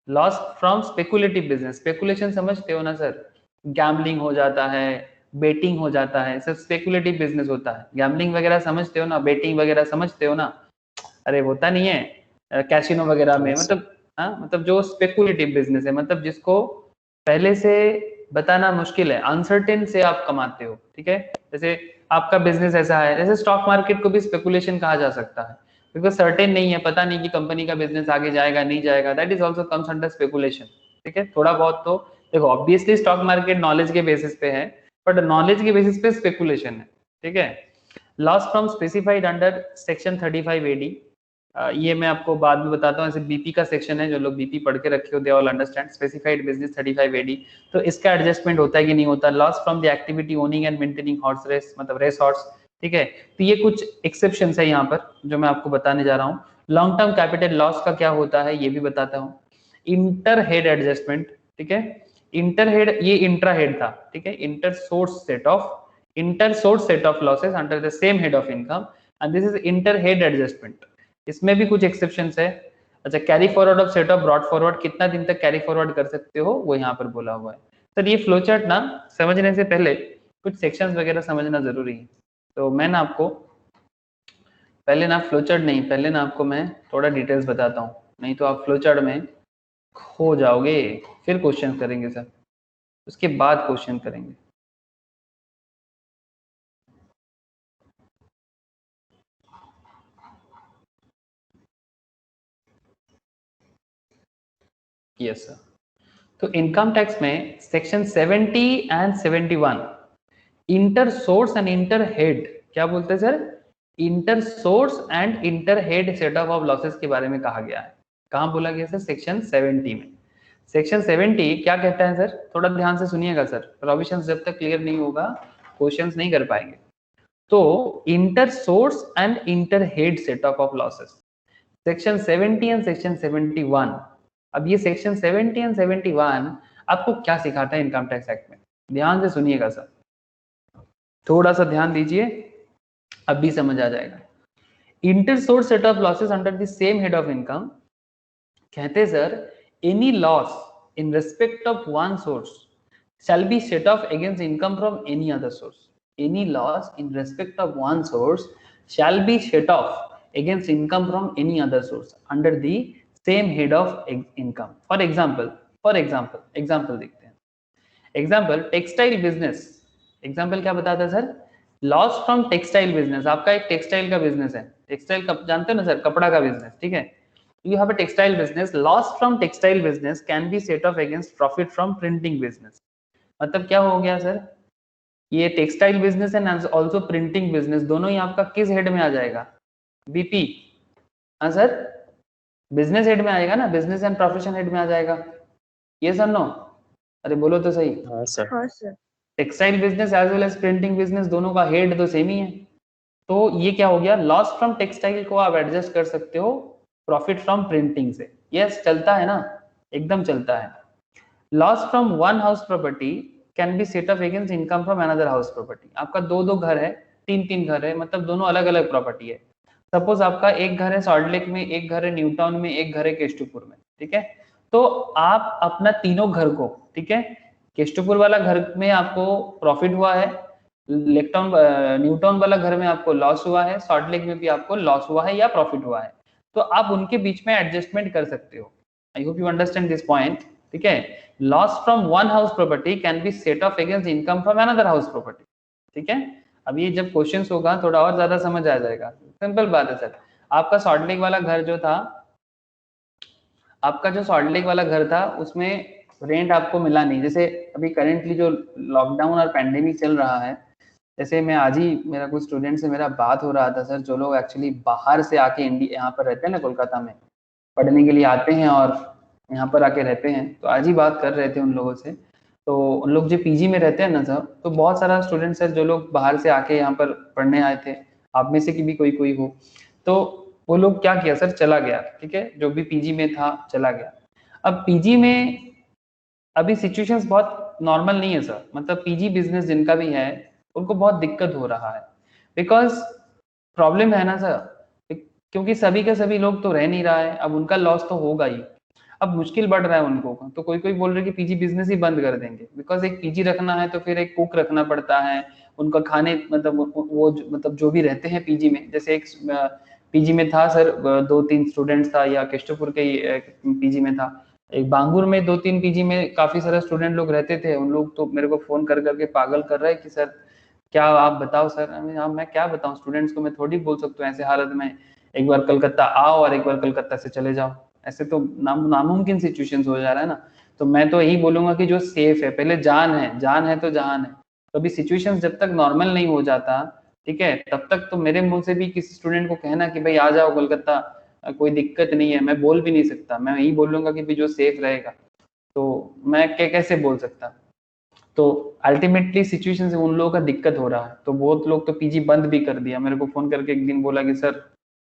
loss from speculative business, speculation समझते हो ना सर, गैम्बलिंग हो जाता है, बेटिंग हो जाता है, सब स्पेकुलेटिव बिजनेस होता है। गैम्बलिंग वगैरह समझते हो ना, बेटिंग वगैरह समझते हो ना, अरे होता नहीं है कैसीनो वगैरह में, हाँ, मतलब हाँ, मतलब जो स्पेकुलेटिव बिजनेस है, मतलब जिसको पहले से बताना मुश्किल है, अनसर्टेन से आप कमाते हो, ठीक है। जैसे आपका बिजनेस ऐसा है, जैसे स्टॉक मार्केट को भी स्पेकुलेशन कहा जा सकता है, बिकॉज सर्टेन नहीं है, पता नहीं कि कंपनी का बिजनेस आगे जाएगा नहीं जाएगा, that is also comes under speculation, ठीक है। थोड़ा बहुत तो देखो, ऑब्वियसली स्टॉक मार्केट नॉलेज के बेसिस पे है, बट नॉलेज के बेसिस पे स्पेकुलेशन है, ठीक है। Loss from specified under section 35 AD, ये मैं आपको बाद में बताता हूँ, ऐसे बीपी का सेक्शन है, जो लोग बीपी पढ़ के रखे हो they all understand, specified business 35 AD, तो इसका एडजस्टमेंट होता है कि नहीं होता। Loss from the activity owning and maintaining horse race, मतलब रेस हॉर्स, ठीक है। तो ये कुछ एक्सेप्शन है यहाँ पर जो मैं आपको बताने जा रहा हूँ। लॉन्ग टर्म कैपिटल लॉस का क्या होता है ये भी बताता हूँ। इंटर हेड एडजस्टमेंट, ठीक है, इंटर हेड ये इंट्रा हेड था, ठीक है, inter source set off losses under the same head of income and this is inter head adjustment. इसमें भी कुछ एक्सेप्शंस है। अच्छा, carry forward of set of brought forward, कितना दिन तक कैरी फॉरवर्ड कर सकते हो वो यहाँ पर बोला हुआ है। सर ये फ्लो चार्ट ना समझने से पहले कुछ सेक्शंस वगैरह समझना जरूरी है, तो मैं ना आपको पहले ना फ्लो चार्ट नहीं, पहले ना आपको मैं थोड़ा डिटेल्स बताता हूँ, नहीं तो आप फ्लो चार्ट में खो जाओगे, फिर क्वेश्चन करेंगे सर, उसके बाद क्वेश्चन करेंगे। Yes sir. तो इनकम टैक्स में section 70 and 71 inter source and inter head, क्या बोलते हैं sir, inter source and inter head set off losses के बारे में कहा गया है। कहाँ बोला गया सर, सेक्शन 70 में। सेक्शन 70 क्या कहता है सर, थोड़ा ध्यान से सुनिएगा सर, प्रोविजंस जब तक क्लियर नहीं होगा क्वेश्चंस नहीं कर पाएंगे। तो inter source and inter head set off losses, section 70 and section 71। अब ये सेक्शन 70 एंड 71 आपको क्या सिखाता है इनकम टैक्स एक्ट में, ध्यान से सुनिएगा सर, थोड़ा सा ध्यान दीजिए, अब भी समझ आ जाएगा। Inter source set off losses under the same head of income, कहते sir any loss in respect of one source shall be set off against income from any other source. Any loss in respect of one source shall be set off against income from any other source under the same head of income. For example, देखते हैं। Example textile business, example क्या बताता है sir, loss from textile business, आपका एक textile का business है, textile का जानते हो ना सर, कपड़ा का बिजनेस, ठीक है। You have a textile business, loss from textile business can be set off against profit from printing business. मतलब क्या हो गया सर, ये textile business and also printing business, दोनों ही आपका किस हेड में आ जाएगा, बीपी, हाँ सर, बिजनेस हेड में आएगा ना, बिजनेस एंड प्रोफेशन हेड में आ जाएगा, ये सर नो, अरे बोलो तो सही। हाँ सर। हाँ sir. Textile business as well as printing business दोनों का हेड तो सेम ही है, तो ये क्या हो गया, लॉस फ्रॉम टेक्सटाइल को आप एडजस्ट कर सकते हो प्रॉफिट फ्रॉम प्रिंटिंग से, यस चलता है ना, एकदम चलता है। Loss from one house property can be set off against income from another house property, आपका दो घर है, तीन घर है, मतलब दोनों अलग अलग प्रॉपर्टी है। सपोज आपका एक घर है सॉल्ट लेक में, एक घर है न्यू टाउन में, एक घर है केस्टपुर में, ठीक है। तो आप अपना तीनों घर को, ठीक है, केस्टपुर वाला घर में आपको प्रॉफिट हुआ है, लेक टाउन न्यू टाउन वाला घर में आपको लॉस हुआ है, सॉल्ट लेक में भी आपको लॉस हुआ है या प्रॉफिट हुआ है, तो आप उनके बीच में एडजस्टमेंट कर सकते हो। I hope you understand this point, ठीक है। Loss from one house property can be set off against income from another house property, ठीक है। अब ये जब क्वेश्चन होगा थोड़ा और ज्यादा समझ आ जाएगा, सिंपल बात है सर। आपका सॉल्ट लेक वाला घर जो था, आपका जो सॉल्ट लेक वाला घर था उसमें रेंट आपको मिला नहीं, जैसे अभी करेंटली जो लॉकडाउन और पैंडेमिक चल रहा है, जैसे मैं आज ही मेरा कुछ स्टूडेंट से मेरा बात हो रहा था सर, जो लोग एक्चुअली बाहर से आके इंडिया यहाँ पर रहते हैं ना, कोलकाता में पढ़ने के लिए आते हैं और यहाँ पर आके रहते हैं, तो आज ही बात कर रहे थे उन लोगों से, तो उन लोग जो पीजी में रहते हैं ना सर, तो बहुत सारा स्टूडेंट्स है जो लोग बाहर से आके यहाँ पर पढ़ने आए थे, आप में से की भी कोई कोई हो, तो वो लोग क्या किया सर, चला गया, ठीक है, जो भी पीजी में था चला गया। अब पीजी में अभी सिचुएशंस बहुत नॉर्मल नहीं है सर, मतलब पीजी बिजनेस जिनका भी है उनको बहुत दिक्कत हो रहा है, बिकॉज प्रॉब्लम है ना सर, क्योंकि सभी के सभी लोग तो रह नहीं रहा है, अब उनका लॉस तो होगा ही, अब मुश्किल बढ़ रहा है उनको, तो कोई कोई बोल रहे कि पीजी बिजनेस ही बंद कर देंगे, बिकॉज एक पीजी रखना है तो फिर एक कुक रखना पड़ता है, उनका खाने मतलब वो मतलब जो भी रहते हैं पीजी में, जैसे एक पीजी में था सर 2-3 स्टूडेंट्स था, या केष्टपुर के पीजी में था, एक बांगुर में 2-3 पीजी में काफी सारे स्टूडेंट लोग रहते थे, उन लोग तो मेरे को फोन कर करके पागल कर रहे हैं कि सर क्या आप बताओ सर, मैं क्या बताऊं स्टूडेंट्स को, मैं थोड़ी बोल सकता हूँ ऐसे हालत में एक बार कलकत्ता आओ और एक बार कलकत्ता से चले जाओ, ऐसे तो नामुमकिन सिचुएशंस हो जा रहा है ना। तो मैं तो यही बोलूंगा कि जो सेफ है, पहले जान है तो जहान है, तो अभी सिचुएशंस जब तक नॉर्मल नहीं हो जाता, ठीक है, तब तक तो मेरे मुंह से भी किसी स्टूडेंट को कहना कि भाई आ जाओ कलकत्ता, कोई दिक्कत नहीं है, मैं बोल भी नहीं सकता, मैं यही बोलूंगा कि भाई जो सेफ रहेगा, तो मैं कैसे बोल सकता। तो अल्टीमेटली सिचुएशन से उन लोगों का दिक्कत हो रहा है, तो बहुत लोग तो पीजी बंद भी कर दिया, मेरे को फोन करके एक दिन बोला कि सर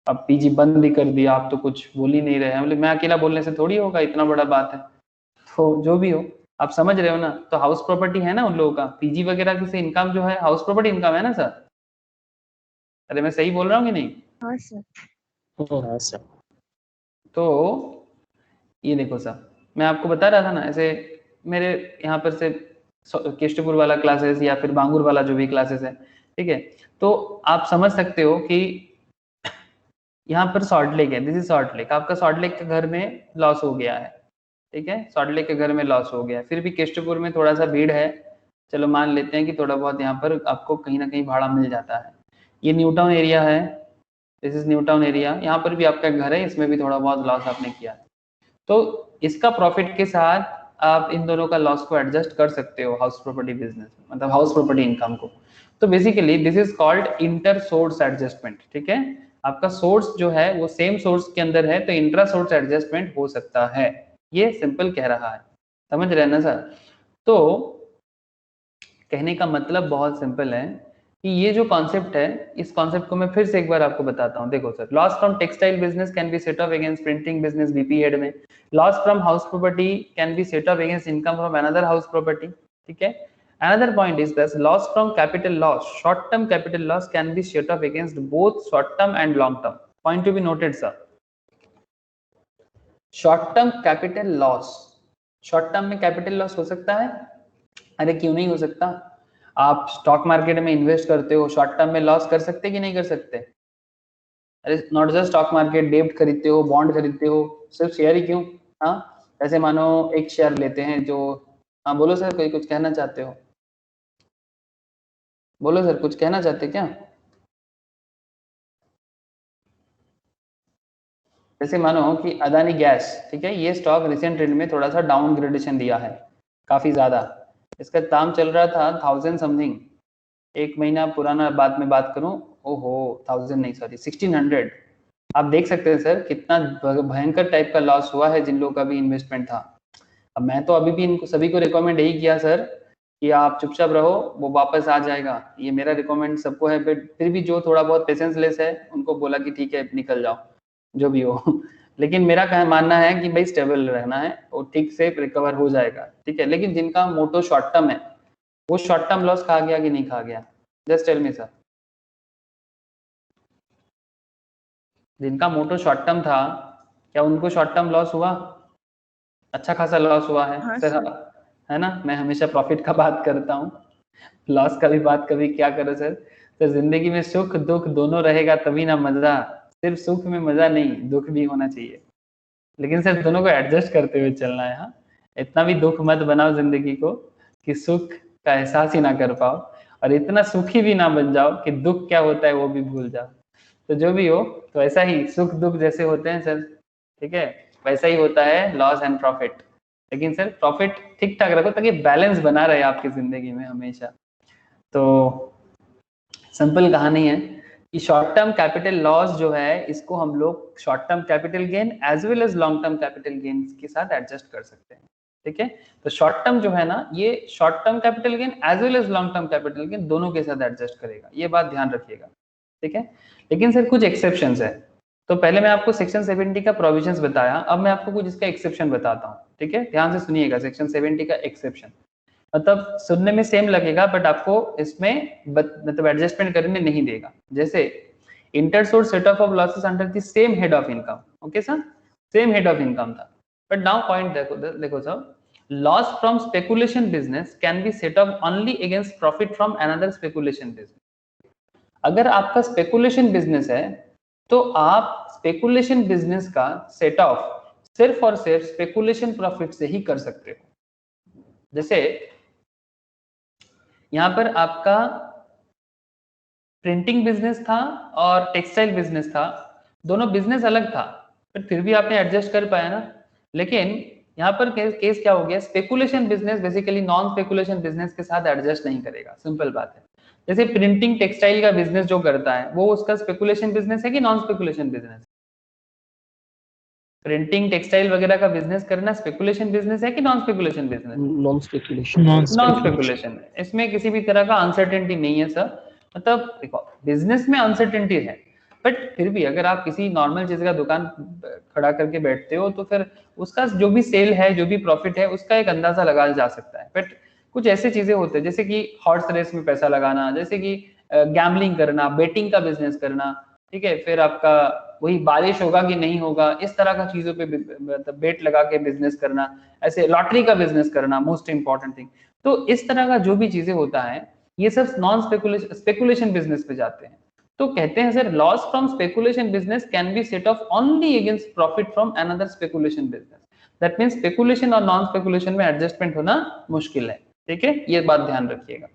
अब पीजी बंद भी कर दिया, आप तो कुछ बोल ही नहीं रहे हैं, मतलब मैं अकेला बोलने से थोड़ी होगा, इतना बड़ा बात है, तो जो भी हो आप समझ रहे हो ना, तो हाउस प्रॉपर्टी है ना उन लोगों का, पीजी वगैरह से इनकम जो है हाउस प्रॉपर्टी इनकम है ना सर, अरे मैं सही बोल रहा हूँ कि नहीं? हाँ सर। हाँ सर। तो ये देखो सर, मैं आपको बता रहा था ना, ऐसे मेरे यहाँ पर से केष्टपुर वाला क्लासेस या फिर बांगुर वाला जो भी क्लासेस है, ठीक है, तो आप समझ सकते हो कि यहाँ पर सॉल्ट लेक है, दिस इज सॉल्ट लेक, आपका सॉल्ट लेक के घर में लॉस हो गया है, ठीक है, सॉल्ट लेक के घर में लॉस हो गया है, फिर भी केष्टपुर में थोड़ा सा भीड़ है, चलो मान लेते हैं कि थोड़ा बहुत यहाँ पर आपको कहीं ना कहीं भाड़ा मिल जाता है, ये न्यू टाउन एरिया है, this is new town area, यहाँ पर भी आपका घर है, इसमें भी थोड़ा बहुत लॉस आपने किया है, तो इसका प्रॉफिट के साथ आप इन दोनों का लॉस को एडजस्ट कर सकते हो हाउस प्रॉपर्टी बिजनेस, मतलब हाउस प्रॉपर्टी इनकम को, तो basically this is called inter source adjustment, ठीक है, आपका सोर्स जो है वो सेम सोर्स के अंदर है, तो इंट्रा सोर्स एडजस्टमेंट हो सकता है, ये सिंपल कह रहा है, समझ रहे हैं ना सर। तो कहने का मतलब बहुत सिंपल है कि ये जो कॉन्सेप्ट है, इस कॉन्सेप्ट को मैं फिर से एक बार आपको बताता हूँ, देखो sir, loss from textile business can be set off against printing business BP head में, loss from house property can be set off against income from another house property, ठीक है, another point is this loss from capital loss, short term capital loss can be set off against both short term and long term, point to be noted sir, short term capital loss, short term में capital loss हो सकता है, अरे क्यों नहीं हो सकता, आप स्टॉक मार्केट में इन्वेस्ट करते हो, शॉर्ट टर्म में लॉस कर सकते कि नहीं कर सकते, अरे नॉट जस्ट स्टॉक मार्केट, डेब्ट खरीदते हो, बॉन्ड खरीदते हो, सिर्फ शेयर ही क्यों, हाँ, ऐसे मानो एक शेयर लेते हैं जो, हाँ बोलो सर, कोई कुछ कहना चाहते हो, बोलो सर, कुछ कहना चाहते क्या, जैसे मानो कि अदानी गैस, ठीक है, ये स्टॉक रिसेंट ट्रेंड में थोड़ा सा डाउन ग्रेडेशन दिया है, काफी ज्यादा, इसका दाम चल रहा था 1000 समथिंग, एक महीना पुराना बाद में बात करूं, ओहो 1000 नहीं सॉरी 1600, आप देख सकते हैं सर कितना भयंकर टाइप का लॉस हुआ है जिन लोगों का भी इन्वेस्टमेंट था। अब मैं तो अभी भी इनको सभी को रिकमेंड यही किया सर कि आप चुपचाप रहो, वो वापस आ जाएगा, ये मेरा रिकमेंड सबको है, बट फिर भी जो थोड़ा बहुत पेशेंस लेस है उनको बोला कि ठीक है निकल जाओ जो भी हो लेकिन मेरा मानना है कि भाई स्टेबल रहना है, वो ठीक से रिकवर हो जाएगा, ठीक है, लेकिन जिनका मोटो शॉर्ट टर्म है वो शॉर्ट टर्म लॉस खा गया कि नहीं खा गया, जस्ट टेल मी सर, जिनका मोटो शॉर्ट टर्म था क्या उनको शॉर्ट टर्म लॉस हुआ, अच्छा खासा लॉस हुआ है हाँ सर, सर। है ना, मैं हमेशा प्रॉफिट का बात करता हूँ, लॉस का भी बात कभी क्या करो सर, तो जिंदगी में सुख दुख दोनों रहेगा तभी ना मजा, सिर्फ सुख में मजा नहीं, दुख भी होना चाहिए, लेकिन सर दोनों को एडजस्ट करते हुए चलना है, हाँ, इतना भी दुख मत बनाओ जिंदगी को कि सुख का एहसास ही ना कर पाओ, और इतना सुखी भी ना बन जाओ कि दुख क्या होता है वो भी भूल जाओ, तो जो भी हो, तो ऐसा ही सुख दुख जैसे होते हैं सर, ठीक है, वैसा ही होता है लॉस एंड प्रॉफिट, लेकिन सर प्रॉफिट ठीक ठाक रखो ताकि बैलेंस बना रहे आपकी जिंदगी में हमेशा। तो सिंपल कहानी है कि शॉर्ट टर्म कैपिटल लॉस जो है इसको हम लोग short term capital gain as well as long term capital gain के साथ एडजस्ट कर सकते हैं, ठीक है। तो शॉर्ट टर्म जो है ना, ये short term capital gain as well as long term capital gain दोनों के साथ एडजस्ट करेगा, ये बात ध्यान रखिएगा, ठीक है। लेकिन सर कुछ एक्सेप्शंस है। तो पहले मैं आपको सेक्शन 70 का प्रोविजंस बताया, अब मैं आपको कुछ इसका एक्सेप्शन बताता हूँ, ठीक है। ध्यान से सुनिएगा सेक्शन 70 का एक्सेप्शन, मतलब सुनने में सेम लगेगा बट आपको इसमें मतलब एडजस्टमेंट करने नहीं देगा। जैसे inter source set off losses under the same head of income, okay sir, same head of income था। बट नाउ पॉइंट देखो sir, loss from speculation business can be set off only against profit from another speculation business. अगर आपका speculation business है तो आप speculation business का set off सिर्फ और सिर्फ स्पेकुलेशन प्रॉफिट से ही कर सकते हो। जैसे यहां पर आपका प्रिंटिंग बिजनेस था और टेक्सटाइल बिजनेस था, दोनों बिजनेस अलग था, पर फिर भी आपने एडजस्ट कर पाया ना। लेकिन यहाँ पर केस क्या हो गया, speculation business basically non speculation business के साथ एडजस्ट नहीं करेगा, सिंपल बात है। जैसे प्रिंटिंग टेक्सटाइल का बिजनेस जो करता है वो उसका स्पेकुलेशन बिजनेस है कि non speculation business? Printing textile वगैरह का बिजनेस करना स्पेकुलेशन बिजनेस है कि non speculation business? Non speculation. Non speculation, इसमें किसी भी तरह का अनसर्टेनिटी नहीं है सर। मतलब देखो बिजनेस में अनसर्टेनिटी है, बट फिर भी अगर आप किसी नॉर्मल चीज का दुकान खड़ा करके बैठते हो तो फिर उसका जो भी सेल है, जो भी प्रॉफिट है, उसका एक अंदाजा लगाया जा सकता है। बट कुछ ऐसी चीजें होती है जैसे कि हॉर्स रेस में पैसा लगाना, जैसे कि गैम्बलिंग करना, बेटिंग का बिजनेस करना, ठीक है, फिर आपका वही बारिश होगा कि नहीं होगा इस तरह का चीजों पे मतलब बेट लगा के बिजनेस करना, ऐसे लॉटरी का बिजनेस करना, मोस्ट इंपॉर्टेंट थिंग। तो इस तरह का जो भी चीजें होता है ये सब नॉन स्पेकुलेशन बिजनेस पे जाते हैं। तो कहते हैं sir loss from speculation business can be set off only against profit from another speculation business. That means speculation और नॉन स्पेकुलेशन में एडजस्टमेंट होना मुश्किल है, ठीक है, ये बात ध्यान रखिएगा।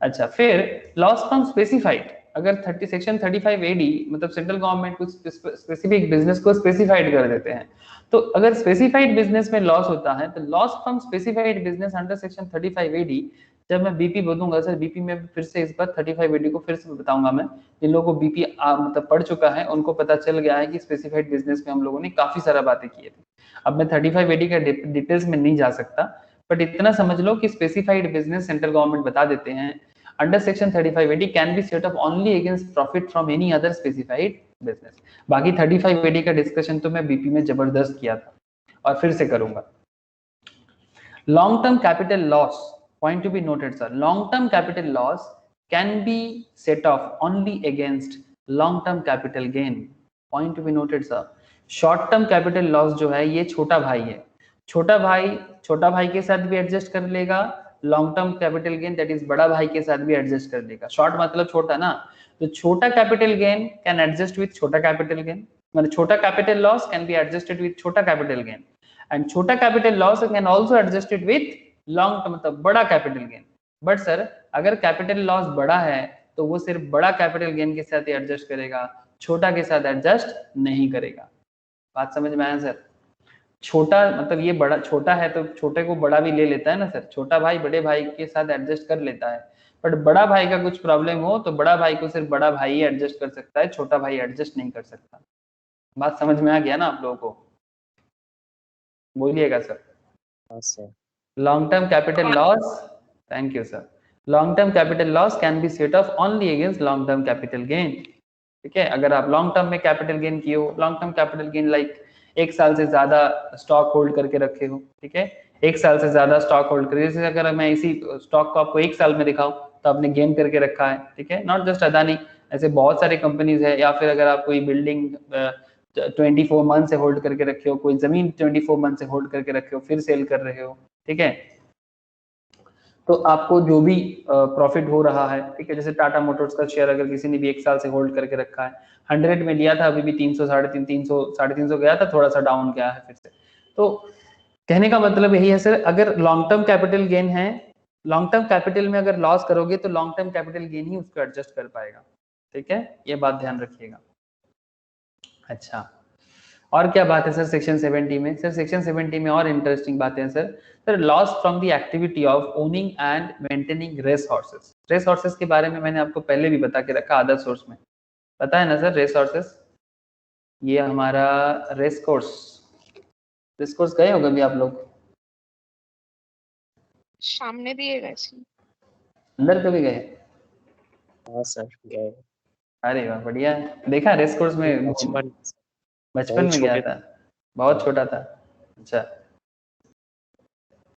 अच्छा, फिर लॉस फ्रॉम स्पेसिफाइड, अगर 30 सेक्शन 35 एडी मतलब सेंट्रल गवर्नमेंट कुछ स्पेसिफिक बिजनेस को स्पेसिफाइड कर देते हैं, तो अगर स्पेसिफाइड बिजनेस में लॉस होता है तो loss from specified business under section 35 AD, जब मैं बीपी बोलूंगा सर, बीपी में फिर से इस बार 35 एडी को फिर से बताऊंगा मैं, जिन लोगों को बीपी मतलब पढ़ चुका है उनको पता चल गया है कि स्पेसिफाइड बिजनेस में हम लोगों ने काफी सारा बातें की थी। अब मैं 35 एडी का डिटेल्स में नहीं जा सकता, बट इतना समझ लो कि स्पेसिफाइड बिजनेस सेंट्रल गवर्नमेंट बता देते हैं under section 35 AD can be set off only against profit from any other specified business. बाकी 35 एडी का डिस्कशन तो मैं बीपी में जबरदस्त किया था और फिर से करूंगा। Long term capital loss, point to be noted sir, long term capital loss can be set off only against long term capital gain, point to be noted sir. Short term capital loss जो है ये छोटा भाई है, छोटा भाई के साथ भी एडजस्ट कर लेगा, long term capital gain that is बड़ा भाई के साथ भी एडजस्ट कर लेगा। शॉर्ट मतलब छोटा ना, तो छोटा capital gain can adjust with छोटा कैपिटल गेन, मतलब छोटा capital loss can be adjusted with छोटा कैपिटल गेन, एंड छोटा capital loss can also adjusted with long term मतलब बड़ा कैपिटल गेन। बट सर अगर कैपिटल लॉस बड़ा है तो वो सिर्फ बड़ा कैपिटल गेन के साथ ही एडजस्ट करेगा, छोटा के साथ एडजस्ट नहीं करेगा। बात समझ में आया सर? छोटा मतलब ये बड़ा छोटा है तो छोटे को बड़ा भी ले लेता है ना सर, छोटा भाई बड़े भाई के साथ एडजस्ट कर लेता है, बट बड़ा भाई का कुछ प्रॉब्लम हो तो बड़ा भाई को सिर्फ बड़ा भाई ही एडजस्ट कर सकता है, छोटा भाई एडजस्ट नहीं कर सकता। बात समझ में आ गया ना आप लोगों को? बोलिएगा सर। हाँ sir. Long term capital loss, thank you sir, long term capital loss can be set off only against long term capital gain, ठीक है। अगर आप लॉन्ग टर्म में कैपिटल गेन किए हो, long term capital gain like एक साल से ज्यादा स्टॉक होल्ड करके रखे हो, ठीक है, एक साल से ज्यादा स्टॉक होल्ड करके, जैसे अगर मैं इसी स्टॉक को आपको एक साल में दिखाऊं तो आपने गेन करके रखा है, ठीक है, नॉट जस्ट अदानी, ऐसे बहुत सारे कंपनीज है। या फिर अगर आप कोई बिल्डिंग 24 मंथ से होल्ड करके रखे हो, कोई जमीन 24 मंथ से होल्ड करके रखे हो, फिर सेल कर रहे हो, ठीक है, तो आपको जो भी प्रॉफिट हो रहा है, ठीक है, जैसे टाटा मोटर्स का शेयर अगर किसी ने भी एक साल से होल्ड करके रखा है, 100 में लिया था, अभी भी 300 साढ़े तीन सौ गया था, थोड़ा सा डाउन गया है फिर से। तो कहने का मतलब यही है सर, अगर लॉन्ग टर्म कैपिटल गेन है, लॉन्ग टर्म कैपिटल में अगर लॉस करोगे तो लॉन्ग टर्म कैपिटल गेन ही उसको एडजस्ट कर पाएगा, ठीक है, ये बात ध्यान रखिएगा। अच्छा, और क्या बात है सर सेक्शन 70 में? सर सेक्शन 70 में और इंटरेस्टिंग बातें हैं sir. Sir loss from the activity of owning and maintaining race horses. Race horses के बारे में मैंने आपको पहले भी बता के रखा अदर सोर्स में, पता है ना सर? रेस हॉर्सेस, ये हमारा रेस कोर्स गए हो कभी आप लोग? সামনে দিয়ে গেছি। अंदर कभी गए? हाँ सर गए। अरे वाह, बढ़िया है। देखा रेस कोर्स में बचपन बचपन बहुत में गया छोटे था? बहुत छोटा था। अच्छा,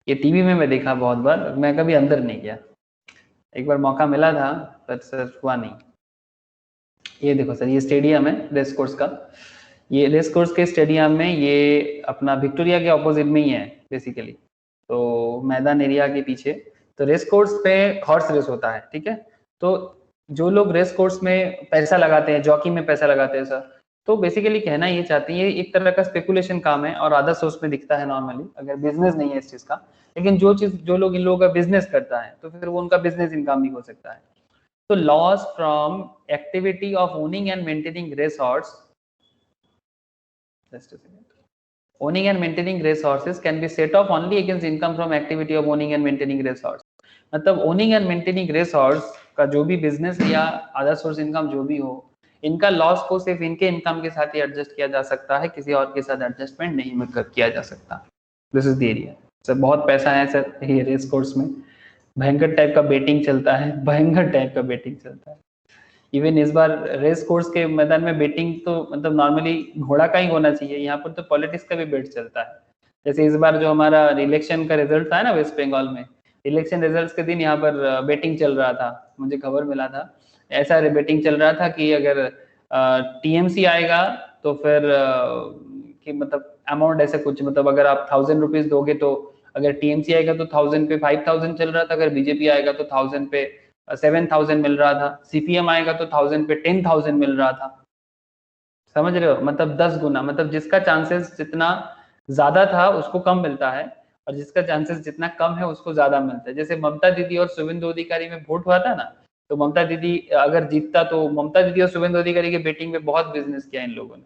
ये टीवी में मैं देखा बहुत बार, मैं कभी अंदर नहीं गया। एक बार मौका मिला था पर सर हुआ नहीं। ये देखो सर, ये स्टेडियम है रेस कोर्स का। ये रेस कोर्स के स्टेडियम में, ये अपना विक्टोरिया के ऑपोजिट में ही है बेसिकली, तो मैदान एरिया के पीछे। तो रेस कोर्स पे हॉर्स रेस होता है, ठीक है। तो जो लोग रेस कोर्स में पैसा लगाते हैं, जॉकी में पैसा लगाते हैं सर, तो बेसिकली कहना ये चाहते हैं, ये एक तरह का स्पेकुलेशन काम है और अदर सोर्स में दिखता है नॉर्मली, अगर बिजनेस नहीं है इस चीज का। लेकिन जो लोग इन लोगों का बिजनेस करता है तो फिर वो उनका बिजनेस इनकम भी हो सकता है। तो loss from activity of owning and maintaining race horse, just a second, owning and maintaining race horses can be set off only against income from activity of owning and maintaining race horse। मतलब owning and maintaining race horse का जो भी business या other source income जो भी हो, इनका loss को सिर्फ इनके इनकम के साथ ही एडजस्ट किया जा सकता है, किसी और के साथ एडजस्टमेंट नहीं किया जा सकता। This is the area sir. बहुत पैसा है सर ये रेस कोर्स में, भयंकर टाइप का बेटिंग चलता है, भयंकर टाइप का बेटिंग चलता है। इवन इस बार रेस कोर्स के मैदान में बेटिंग तो मतलब नॉर्मली घोड़ा का ही होना चाहिए, यहाँ पर तो पॉलिटिक्स का भी बेट चलता है। जैसे इस बार जो हमारा इलेक्शन का रिजल्ट था ना वेस्ट बंगाल में, इलेक्शन रिजल्ट्स के दिन यहाँ पर बेटिंग चल रहा था, मुझे खबर मिला था। ऐसा बेटिंग चल रहा था कि अगर टीएमसी आएगा तो फिर कि मतलब अमाउंट ऐसे कुछ, मतलब अगर आप 1000 रुपीज दोगे तो अगर टीएमसी आएगा तो 1000 पे 5000 चल रहा था, अगर बीजेपी आएगा तो 1000 पे 7000 मिल रहा था, सीपीएम आएगा तो 1000 पे 10000 मिल रहा था। समझ रहे हो, मतलब 10 गुना, मतलब जिसका चांसेस जितना ज्यादा था उसको कम मिलता है, और जिसका चांसेस जितना कम है उसको ज्यादा मिलता है। जैसे ममता दीदी और शुभेंदु अधिकारी में वोट हुआ था ना, तो ममता दीदी अगर जीतता तो ममता दीदी और शुभेंदु अधिकारी के बेटिंग में बहुत बिजनेस किया इन लोगों ने,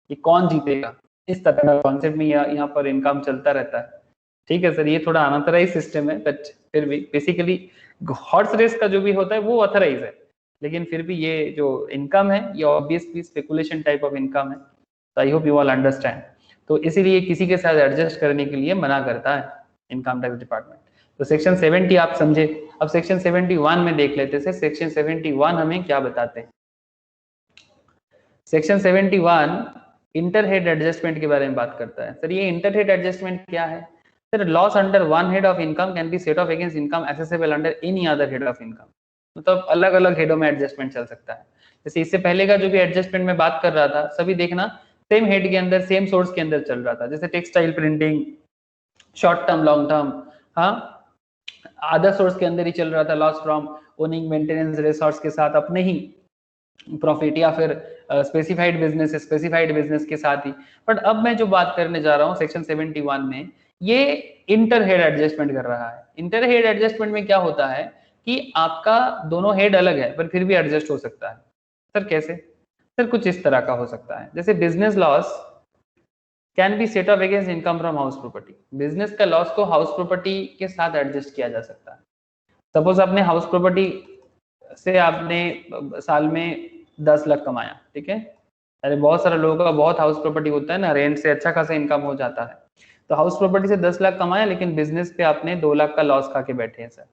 ये कौन जीतेगा इस तरह का कॉन्सेप्ट में यहाँ पर इनकम चलता रहता है। ठीक है सर, ये थोड़ा अनऑथराइज सिस्टम है, बट फिर भी बेसिकली हॉर्स रेस का जो भी होता है वो ऑथराइज है, लेकिन फिर भी ये जो इनकम है ये obviously speculation type of income है। तो I hope you all understand. तो इसीलिए किसी के साथ एडजस्ट करने के लिए मना करता है इनकम टैक्स डिपार्टमेंट। तो सेक्शन 70 आप समझे। अब सेक्शन 71 में देख लेते हैं सेक्शन 71 हमें क्या बताते हैं। सेक्शन 71 इंटरहेड एडजस्टमेंट के बारे में बात करता है। सर ये इंटरहेड एडजस्टमेंट क्या है? Sir loss under one head of income can be set off against income accessible under any other head of income. मतलब अलग अलग हेडों में एडजस्टमेंट चल सकता है। जैसे इससे पहले का जो भी एडजस्टमेंट में बात कर रहा था, सभी देखना सेम हेड के अंदर सेम सोर्स के अंदर चल रहा था। जैसे textile printing, short term, long term, हाँ अदर सोर्स के अंदर ही चल रहा था। Loss from owning maintenance resource के साथ अपने ही प्रॉफिट, या फिर स्पेसिफाइड बिजनेस के साथ ही। बट अब मैं जो बात करने जा रहा हूँ सेक्शन 71 में, ये इंटर हेड एडजस्टमेंट कर रहा है। इंटर हेड एडजस्टमेंट में क्या होता है कि आपका दोनों हेड अलग है पर फिर भी एडजस्ट हो सकता है। सर कैसे? सर कुछ इस तरह का हो सकता है, जैसे business loss can be set off against income from house property. Business का लॉस को हाउस प्रॉपर्टी के साथ एडजस्ट किया जा सकता है। सपोज आपने हाउस प्रॉपर्टी से आपने साल में 10 लाख कमाया, ठीक है। अरे बहुत सारे लोगों का बहुत हाउस प्रॉपर्टी होता है ना, रेंट से अच्छा खासा इनकम हो जाता है। तो हाउस प्रॉपर्टी से 10 लाख कमाया, लेकिन बिजनेस पे आपने 2 लाख का लॉस खा के बैठे हैं सर।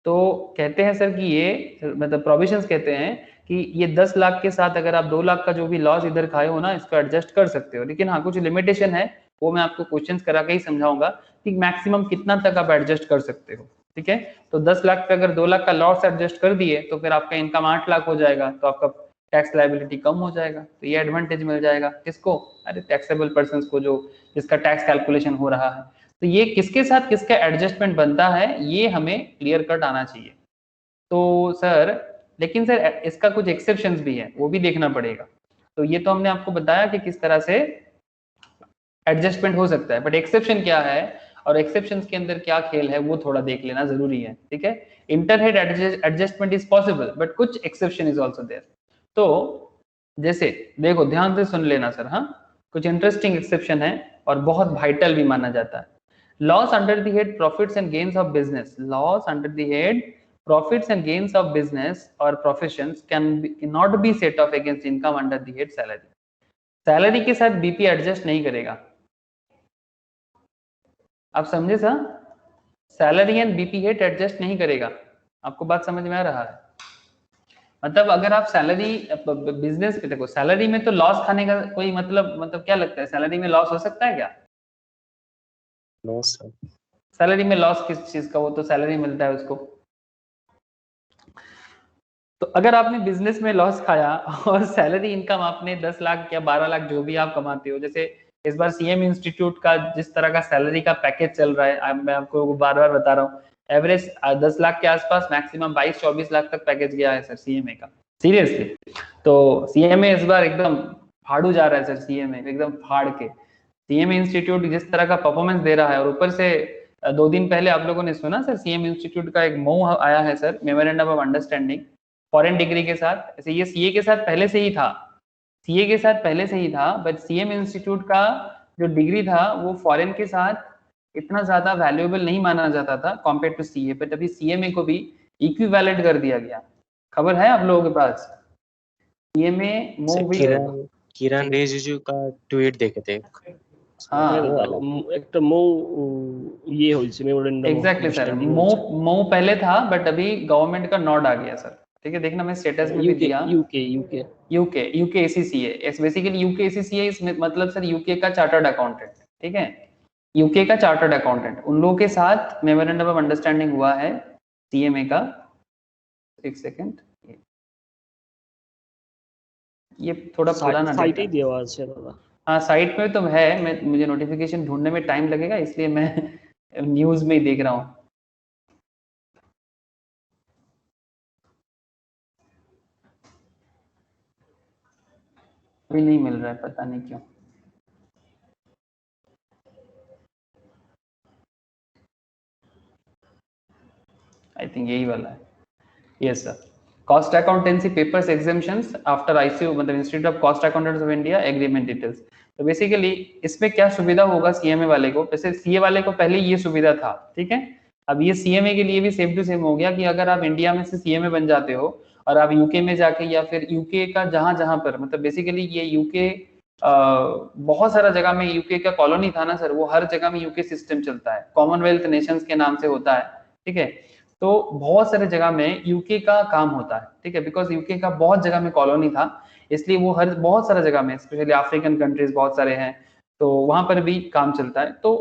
तो कहते हैं सर कि ये मतलब प्रोविजंस कहते हैं कि ये 10 लाख के साथ अगर आप 2 लाख का जो भी लॉस इधर खाए हो ना, इसको एडजस्ट कर सकते हो। लेकिन हाँ कुछ लिमिटेशन है, वो मैं आपको क्वेश्चंस करा के ही समझाऊंगा कि मैक्सिमम कितना तक आप एडजस्ट कर सकते हो। ठीक है, तो 10 लाख पे अगर 2 लाख का लॉस एडजस्ट कर दिए तो फिर आपका इनकम 8 लाख हो जाएगा, तो आपका टैक्स लायबिलिटी कम हो जाएगा। तो ये एडवांटेज मिल जाएगा किसको? अरे टैक्सेबल पर्सन को, जो जिसका टैक्स कैलकुलेशन हो रहा है। तो ये किसके साथ किसका एडजस्टमेंट बनता है ये हमें क्लियर कट आना चाहिए। तो सर लेकिन सर इसका कुछ एक्सेप्शंस भी है, वो भी देखना पड़ेगा। तो ये तो हमने आपको बताया कि किस तरह से एडजस्टमेंट हो सकता है, बट एक्सेप्शन क्या है और एक्सेप्शंस के अंदर क्या खेल है वो थोड़ा देख लेना जरूरी है। ठीक है, इंटरहेड एडजस्टमेंट इज पॉसिबल बट कुछ एक्सेप्शन इज आल्सो देयर। तो जैसे देखो ध्यान से सुन लेना सर, हाँ कुछ इंटरेस्टिंग एक्सेप्शन है और बहुत वाइटल भी माना जाता है। Loss under the head profits and gains of business, loss under the head profits and gains of business or professions cannot be set off against income under the head salary। Salary के साथ BP adjust नहीं करेगा। आप समझे sir? Salary and BP head adjust नहीं करेगा। आपको बात समझ में आ रहा है? मतलब अगर आप सैलरी बिजनेस पे देखो, सैलरी में तो लॉस खाने का कोई मतलब क्या लगता है, सैलरी में लॉस हो सकता है क्या? No sir. सैलरी में लॉस किस चीज का, वो तो सैलरी मिलता है उसको। तो अगर आपने बिजनेस में लॉस खाया और सैलरी इनकम आपने 10 लाख या 12 लाख जो भी आप कमाते हो, जैसे इस बार सीएम इंस्टीट्यूट का जिस तरह का सैलरी का पैकेज चल रहा है, मैं आपको बार बार बता रहा हूँ, एवरेज 10 लाख के आसपास, मैक्सिमम 22-24 लाख तक पैकेज गया है सर सीएमए का, सीरियसली। तो सीएमए इस बार एकदम फाड़ू जा रहा है सर, सीएमए एकदम फाड़ के। सीएमए इंस्टीट्यूट जिस तरह का परफॉर्मेंस दे रहा है, और ऊपर से 2 दिन पहले आप लोगों ने सुना सर सीएम इंस्टीट्यूट का एक MOU आया है sir, memorandum of understanding foreign degree के साथ। ऐसे ये सीए के साथ पहले से ही था, सीए के साथ पहले से ही था, बट सीएम इंस्टीट्यूट का जो डिग्री था वो फॉरेन के साथ इतना ज्यादा वैल्यूएबल नहीं माना जाता था कंपेयर टू सीए, बट अभी सीएमए को भी इक्विवेलेंट कर दिया गया। खबर है आप लोगों के पास? सीएमए सर MOU भी किरण रिजिजू का ट्वीट देखे थे। हाँ वो वाला। একটা মৌ ये হয়েছে মেমোরেন্ডাম एग्जैक्टली सर, MOU पहले था, बट अभी गवर्नमेंट का नॉड आ गया सर। ठीक है, देखना मैं स्टेटस में भी यूके दिया। UK UK UK ACCA, basically UK ACCA इसमें मतलब सर यूके का चार्टर्ड अकाउंटेंट। ठीक है, यूके का चार्टर्ड अकाउंटेंट, उन लोगों के साथ मेमोरेंडम ऑफ अंडरस्टैंडिंग हुआ है सीएमए का। एक सेकंड, ये थोड़ा पुराना সাইটেই দেওয়া আছে দাদা। हाँ साइट में तो है, मुझे नोटिफिकेशन ढूंढने में टाइम लगेगा, इसलिए मैं न्यूज में ही देख रहा हूँ। अभी नहीं मिल रहा है, पता नहीं क्यों। आई थिंक यही वाला है। Yes sir, cost accountancy papers exemptions after ICU, मतलब institute of cost accountants of India agreement details. तो बेसिकली इसमें क्या सुविधा होगा सीएमए वाले को, वैसे सीए वाले को पहले ये सुविधा था। ठीक है, अब ये सीएमए के लिए भी सेम टू सेम हो गया कि अगर आप इंडिया में से सीएमए बन जाते हो और आप यूके में जाके या फिर यूके का जहां जहां पर, मतलब बेसिकली ये यूके बहुत सारा जगह में यूके का कॉलोनी था ना सर, वो हर जगह में यूके सिस्टम चलता है, कॉमनवेल्थ नेशंस के नाम से होता है। ठीक है, तो बहुत सारे जगह में यूके का काम होता है। ठीक है, बिकॉज यूके का बहुत जगह में कॉलोनी था, इसलिए वो हर बहुत सारा जगह में, स्पेशली अफ्रीकन कंट्रीज बहुत सारे हैं, तो वहां पर भी काम चलता है। तो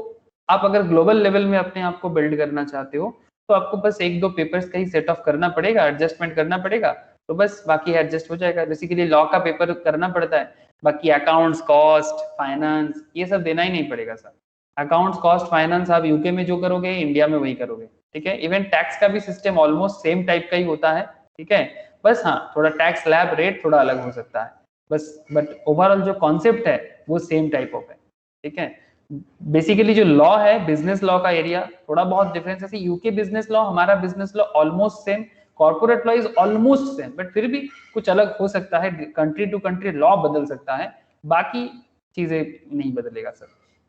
आप अगर ग्लोबल लेवल में अपने आप को बिल्ड करना चाहते हो तो आपको बस 1-2 पेपर्स का ही सेट ऑफ करना पड़ेगा, एडजस्टमेंट करना पड़ेगा, तो बस बाकी एडजस्ट हो जाएगा। बेसिकली लॉ का पेपर करना पड़ता है, बाकी अकाउंट्स, कॉस्ट, फाइनेंस, ये सब देना ही नहीं पड़ेगा सर। अकाउंट्स, कॉस्ट, फाइनेंस आप यूके में जो करोगे इंडिया में वही करोगे। ठीक है, इवन टैक्स का भी सिस्टम ऑलमोस्ट सेम टाइप का ही होता है। ठीक है, बस हाँ थोड़ा टैक्स स्लैब रेट थोड़ा अलग हो सकता है बस, बट ओवरऑल जो कॉन्सेप्ट है वो सेम टाइप ऑफ है। ठीक है, बेसिकली जो लॉ है, बिजनेस लॉ का एरिया थोड़ा बहुत डिफरेंस है। यूके बिजनेस लॉ, हमारा business law almost same, corporate law is almost same, but फिर भी कुछ अलग हो सकता है, कंट्री टू कंट्री लॉ बदल सकता है, बाकी चीजें नहीं बदलेगा सर।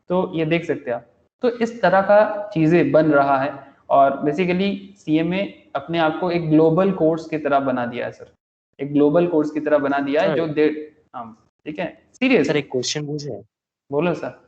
तो ये देख सकते हैं आप, तो इस तरह का चीजें बन रहा है, और बेसिकली सीएमए अपने आप को एक ग्लोबल कोर्स की तरह बना दिया है सर, एक ग्लोबल कोर्स की तरह बना दिया है जो ठीक है, सीरियस। सर एक क्वेश्चन पूछे? बोलो सर।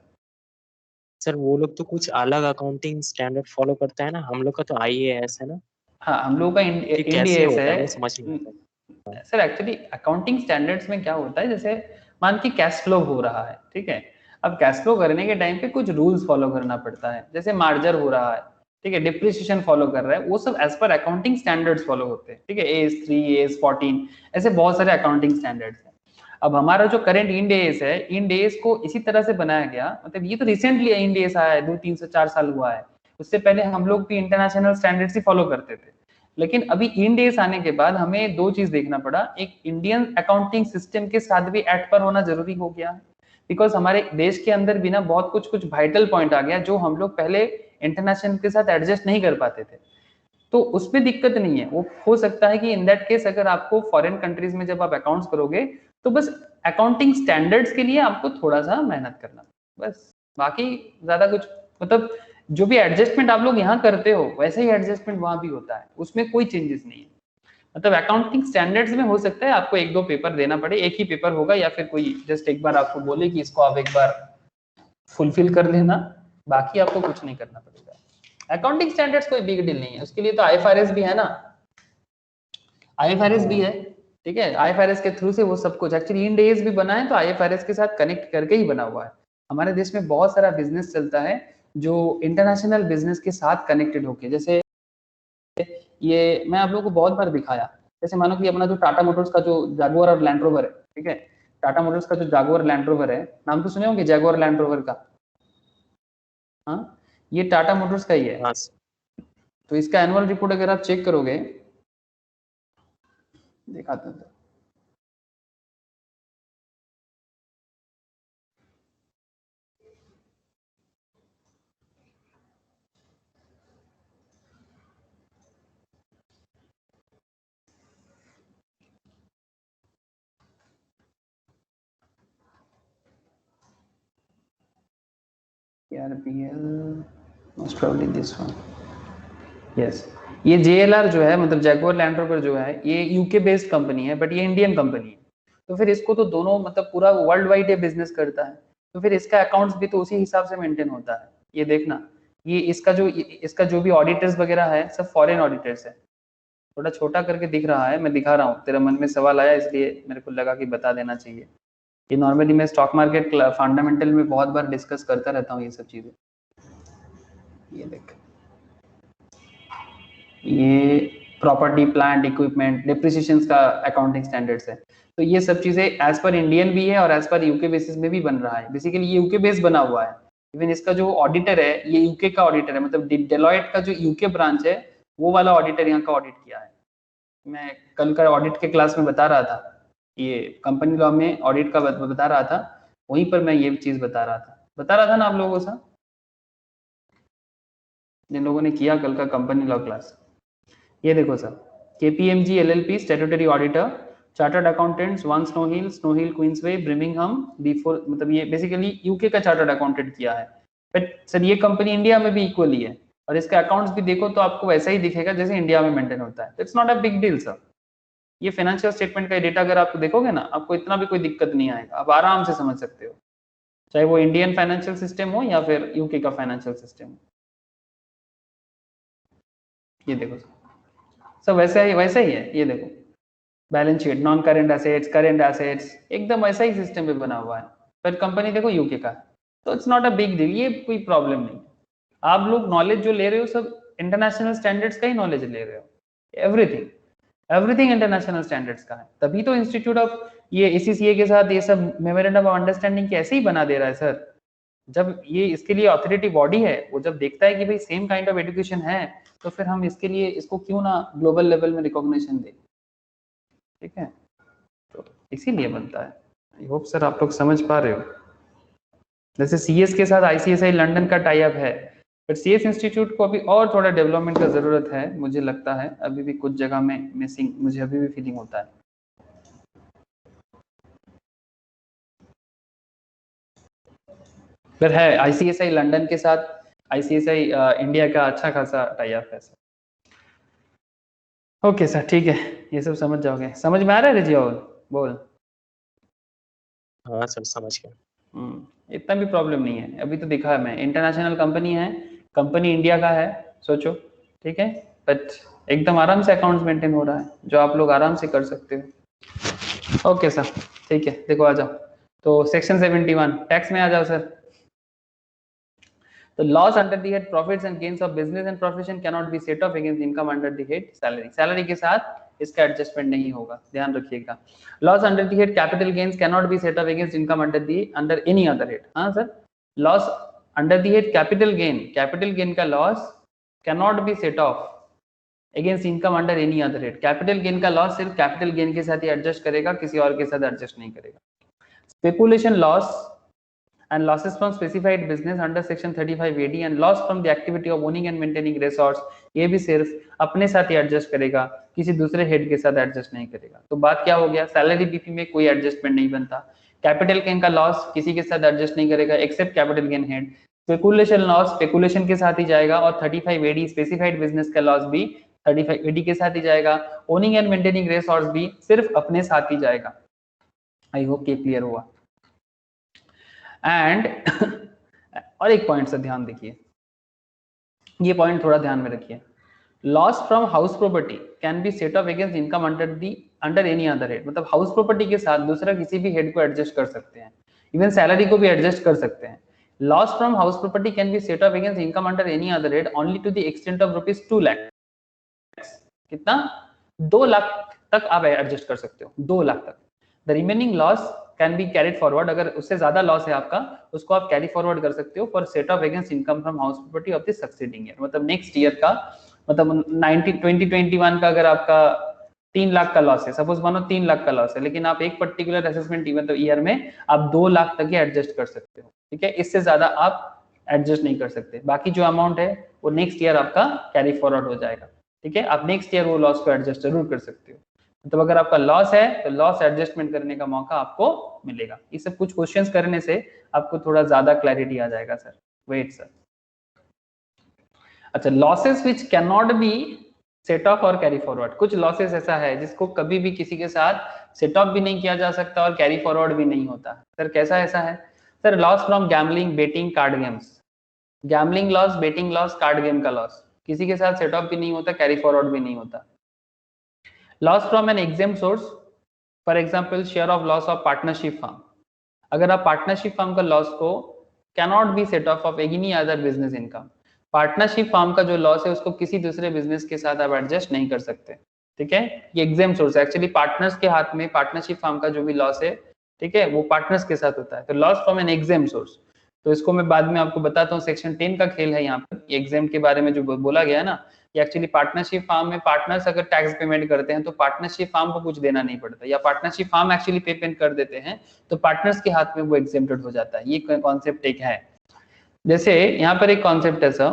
सर वो लोग तो कुछ अलग अकाउंटिंग स्टैंडर्ड फॉलो करता है ना, हम लोग का तो आईएएस है ना। हाँ, हम लोग का इंडियस है, वो समझ नहीं आता सर। एक्चुअली अकाउंटिंग स्टैंडर्ड्स में क्या होता है, जैसे मान के कैश फ्लो हो रहा है, ठीक है, अब कैश फ्लो करने के टाइम पे कुछ रूल्स फॉलो करना पड़ता है, जैसे मार्जर हो रहा है, ठीक है, डिप्रिसिएशन फॉलो कर रहा है, वो सब as per accounting standards follow होते हैं। ठीक है, AS3, AS14, ऐसे बहुत सारे अकाउंटिंग स्टैंडर्ड्स हैं। अब हमारा जो करंट इंड एस है, इंड एस को इसी तरह से बनाया गया, मतलब ये तो रिसेंटली इंड एस आया है, 2-3-4 साल हुआ है, उससे पहले हम लोग भी इंटरनेशनल स्टैंडर्ड्स ही फॉलो करते थे। लेकिन अभी इंड एस आने के बाद हमें 2 चीज देखना पड़ा, एक इंडियन अकाउंटिंग सिस्टम के साथ भी एट पर होना जरूरी हो गया, बिकॉज हमारे देश के अंदर भी ना बहुत कुछ वाइटल पॉइंट आ गया जो हम लोग पहले इंटरनेशनल के साथ एडजस्ट नहीं कर पाते थे। तो उसमें दिक्कत नहीं है, वो हो सकता है कि इन दैट केस अगर आपको फॉरेन कंट्रीज में जब आप अकाउंट्स करोगे तो बस अकाउंटिंग स्टैंडर्ड्स के लिए आपको थोड़ा सा मेहनत करना, बस बाकी ज्यादा कुछ, मतलब जो भी एडजस्टमेंट आप लोग यहाँ करते हो वैसे ही एडजस्टमेंट वहां भी होता है, उसमें कोई चेंजेस नहीं है। मतलब अकाउंटिंग स्टैंडर्ड्स में हो सकता है आपको 1-2 पेपर देना पड़े, एक ही पेपर होगा, या फिर कोई जस्ट एक बार आपको बोले कि इसको आप एक बार फुलफिल कर लेना, बाकी आपको कुछ नहीं करना पड़ेगा। अकाउंटिंग स्टैंडर्ड्स कोई बिग डील नहीं है, उसके लिए तो आईएफआरएस भी है ना, आईएफआरएस भी है, ठीक है। आईएफआरएस के थ्रू से वो सब कुछ एक्चुअली इंड एज भी बना है तो आईएफआरएस के साथ कनेक्ट करके ही बना हुआ है। हमारे देश में बहुत सारा बिजनेस चलता है जो इंटरनेशनल बिजनेस के साथ कनेक्टेड होके, जैसे ये मैं आप लोगों को बहुत बार दिखाया, जैसे मानो कि अपना जो टाटा मोटर्स का जो जैगुआर और लैंड रोवर है, ठीक है, टाटा मोटर्स का जो जैगुआर लैंड रोवर है, नाम तो सुने होंगे जैगुआर लैंड रोवर का, हाँ, ये टाटा मोटर्स का ही है। हाँ तो इसका एनुअल रिपोर्ट अगर आप चेक करोगे, दिखाता हूं, most probably this one, yes, ये JLR जो है मतलब जैगुआर लैंड रोवर जो है ये यूके बेस्ड कंपनी है, बट ये इंडियन कंपनी है, तो फिर इसको तो दोनों मतलब पूरा वर्ल्ड वाइड ये बिजनेस करता है, तो फिर इसका अकाउंट्स भी तो उसी हिसाब से मेंटेन होता है। ये देखना, ये इसका जो भी ऑडिटर्स वगैरह है सब फॉरेन ऑडिटर्स है। थोड़ा छोटा करके दिख रहा है, मैं दिखा रहा हूँ, तेरा मन में सवाल आया इसलिए मेरे को लगा कि बता देना चाहिए। ये नॉर्मली मैं स्टॉक मार्केट फंडामेंटल में बहुत बार डिस्कस करता रहता हूँ ये सब चीजें। ये देख, ये प्रॉपर्टी प्लांट इक्विपमेंट डिप्रिसिएशन का अकाउंटिंग स्टैंडर्ड्स है, तो ये सब चीजें एज पर इंडियन भी है और एज पर यूके बेसिस में भी बन रहा है। बेसिकली ये यूके बेस बना हुआ है, इवन इसका जो ऑडिटर है ये यूके का ऑडिटर है, मतलब डेलॉयट का जो यूके ब्रांच है वो वाला ऑडिटर यहाँ का ऑडिट किया है। मैं कल का ऑडिट के क्लास में बता रहा था, ये कंपनी लॉ में ऑडिट का बता रहा था, वहीं पर मैं ये चीज बता रहा था ना आप लोगों से, जिन लोगों ने किया कल का कंपनी लॉ क्लास। ये देखो sir, KPMG LLP statutory auditor, chartered accountants one Snow Hill Queensway Birmingham before, मतलब ये बेसिकली यूके का चार्टर्ड अकाउंटेंट किया है, बट सर ये कंपनी इंडिया में भी इक्वली है और इसका अकाउंट्स भी देखो तो आपको वैसा ही दिखेगा जैसे इंडिया में मेंटेन होता है। It's not a big deal sir, ये फाइनेंशियल स्टेटमेंट का डेटा अगर आप देखोगे ना आपको इतना भी कोई दिक्कत नहीं आएगा, आप आराम से समझ सकते हो, चाहे वो इंडियन फाइनेंशियल सिस्टम हो या फिर यूके का फाइनेंशियल सिस्टम हो। ये देखो सर वैसा ही है, ये देखो balance sheet, non current assets, current assets, एकदम वैसा ही सिस्टम पे बना हुआ है, पर कंपनी देखो यूके का, तो it's not a big deal, ये कोई प्रॉब्लम नहीं। आप लोग नॉलेज जो ले रहे हो सब इंटरनेशनल स्टैंडर्ड्स का ही नॉलेज ले रहे हो, एवरीथिंग इंटरनेशनल स्टैंडर्ड्स का है, तभी तो इंस्टीट्यूट ऑफ ये ACCA के साथ ये सब मेमोरेंडम ऑफ अंडरस्टैंडिंग कैसे ही बना दे रहा है सर। जब ये इसके लिए अथॉरिटी बॉडी है, वो जब देखता है कि भाई सेम काइंड ऑफ एजुकेशन है, तो फिर हम इसके लिए इसको क्यों ना ग्लोबल लेवल में रिकॉग्निशन दें, ठीक है, तो इसीलिए बनता है। आई होप सर आप लोग समझ पा रहे हो। जैसे CS के साथ ICSI लंदन का टाई अप है, बट CS इंस्टीट्यूट को अभी और थोड़ा डेवलपमेंट का जरूरत है, मुझे लगता है अभी भी कुछ जगह में मिसिंग, मुझे अभी भी फीलिंग होता है। पर है ICSI लंदन के साथ ICSI इंडिया का अच्छा खासा टाई अप है सर। ओके सर, ठीक है, ये सब समझ जाओगे, समझ में आ रहा है रिजियाउल? बोल। हाँ सर समझ गया। इतना भी प्रॉब्लम नहीं है, अभी तो दिखा है मैं, इंटरनेशनल कंपनी है, कंपनी इंडिया का है, सोचो, ठीक है, बट एकदम आराम से अकाउंट्स मेंटेन हो रहा है जो आप लोग आराम से कर सकते हो। ओके सर, ठीक है, देखो आ जाओ, तो सेक्शन 71 टैक्स में आ जाओ sir. The loss under the head profits and gains of business and profession cannot be set off against income under the head salary. Salary के साथ इसका एडजस्टमेंट नहीं होगा, ध्यान रखिएगा। Loss under the head capital gains cannot be set off against income under any other head. हाँ sir, loss under the head capital gain का loss cannot be set off against income under any other head. Capital gain का loss सिर्फ capital gain के साथ ही adjust करेगा, किसी और के साथ एडजस्ट नहीं करेगा। Speculation loss and losses from specified business under section 35 AD and loss from the activity of owning and maintaining resorts, ये भी सिर्फ अपने साथ ही एडजस्ट करेगा, किसी दूसरे हेड के साथ एडजस्ट नहीं करेगा। तो बात क्या हो गया, सैलरी बीपी में कोई एडजस्टमेंट नहीं बनता, कैपिटल गेन का लॉस किसी के साथ एडजस्ट नहीं करेगा except capital gain head, speculation loss speculation के साथ ही जाएगा, और 35 AD स्पेसिफाइड बिजनेस का लॉस भी 35 AD के साथ ही जाएगा, ओनिंग एंड मेंटेनिंग रिसोर्स भी सिर्फ अपने साथ ही जाएगा। आई होप ये क्लियर हुआ। एंड और एक पॉइंट से ध्यान देखिए, ये पॉइंट थोड़ा ध्यान में रखिए। Loss from house property can be set off against income under any other head, मतलब हाउस प्रॉपर्टी के साथ दूसरा किसी भी हेड को एडजस्ट कर सकते हैं, इवन सैलरी को भी एडजस्ट कर सकते हैं। Loss from house property can be set off against income under any other head only to the extent of ₹2 lakh. कितना? 2 लाख तक आप एडजस्ट कर सकते हो, 2 लाख तक। The remaining loss can be carried forward, अगर उससे ज्यादा लॉस है आपका उसको आप कैरी फॉरवर्ड कर सकते हो for set off against income from house property of the succeeding year, मतलब नेक्स्ट ईयर का, मतलब 2021 का अगर आपका 3 लाख का लॉस है, सपोज मानो 3 लाख का लॉस है, लेकिन आप एक पर्टिकुलर असेसमेंट मतलब ईयर में आप 2 लाख तक ही एडजस्ट कर सकते हो, ठीक है, इससे ज्यादा आप एडजस्ट नहीं कर सकते। बाकी जो अमाउंट है वो नेक्स्ट ईयर आपका कैरी फॉरवर्ड हो जाएगा, ठीक है, आप नेक्स्ट ईयर वो लॉस को एडजस्ट जरूर कर सकते हो। मतलब अगर आपका लॉस है तो लॉस एडजस्टमेंट करने का मौका आपको मिलेगा। ये सब कुछ क्वेश्चंस करने से आपको थोड़ा ज्यादा क्लैरिटी आ जाएगा सर। वेट सर, अच्छा, losses which can not be set of और कैरी फॉरवर्ड, कुछ लॉसेस ऐसा है जिसको कभी भी किसी के साथ सेट ऑफ भी नहीं किया जा सकता और कैरी फॉरवर्ड भी नहीं होता। सर कैसा ऐसा है? Sir loss from gambling, betting, card games. Gambling loss, betting loss, card game का लॉस किसी के साथ सेट ऑफ भी नहीं होता, कैरी फॉरवर्ड भी नहीं होता। Loss from an exempt source, for example share of loss of partnership firm, अगर आप पार्टनरशिप फर्म का लॉस को cannot be set off any other business income, partnership firm का जो लॉस है उसको किसी दूसरे बिजनेस के साथ आप एडजस्ट नहीं कर सकते, ठीक है, ये एग्जेम्प्ट सोर्स है। एक्चुअली पार्टनर्स के हाथ में पार्टनरशिप फर्म का जो भी लॉस है, ठीक है, वो पार्टनर्स के साथ होता है। तो loss from an exempt source, तो इसको मैं बाद में आपको बताता हूँ, सेक्शन 10 का खेल है यहाँ पर। एग्जाम के बारे में जो बोला गया है ना, ये एक्चुअली पार्टनरशिप फार्म में पार्टनर्स अगर टैक्स पेमेंट करते हैं तो पार्टनरशिप फार्म को कुछ देना नहीं पड़ता, या पार्टनरशिप फार्म एक्चुअली पेमेंट कर देते हैं तो पार्टनर्स के हाथ में वो एग्जेम्प्टेड हो जाता है। ये कॉन्सेप्ट एक है। जैसे यहाँ पर एक कॉन्सेप्ट है sir,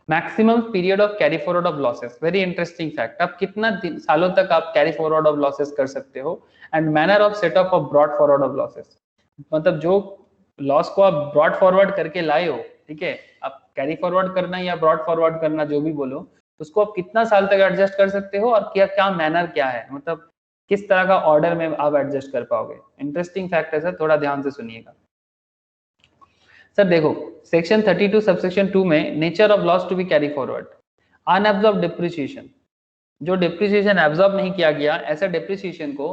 maximum period of carry forward of losses, very interesting fact, आप कितना सालों तक आप कैरी फॉरवर्ड ऑफ लॉसेस कर सकते हो, and manner of set of brought forward of losses, मतलब जो लॉस को आप ब्रॉड फॉरवर्ड करके लाए हो, ठीक है, आप कैरी फॉरवर्ड करना या ब्रॉड फॉरवर्ड करना जो भी बोलो, उसको आप कितना साल तक एडजस्ट कर सकते हो और क्या क्या मैनर क्या है, मतलब किस तरह का ऑर्डर में आप एडजस्ट कर पाओगे। इंटरेस्टिंग फैक्ट है सर, थोड़ा ध्यान से सुनिएगा। सर देखो, सेक्शन 32 सबसेक्शन 2 में nature of loss to be carry forward, unabsorbed depreciation, जो डिप्रिसिएशन एब्जॉर्ब नहीं किया गया, ऐसा डिप्रिसिएशन को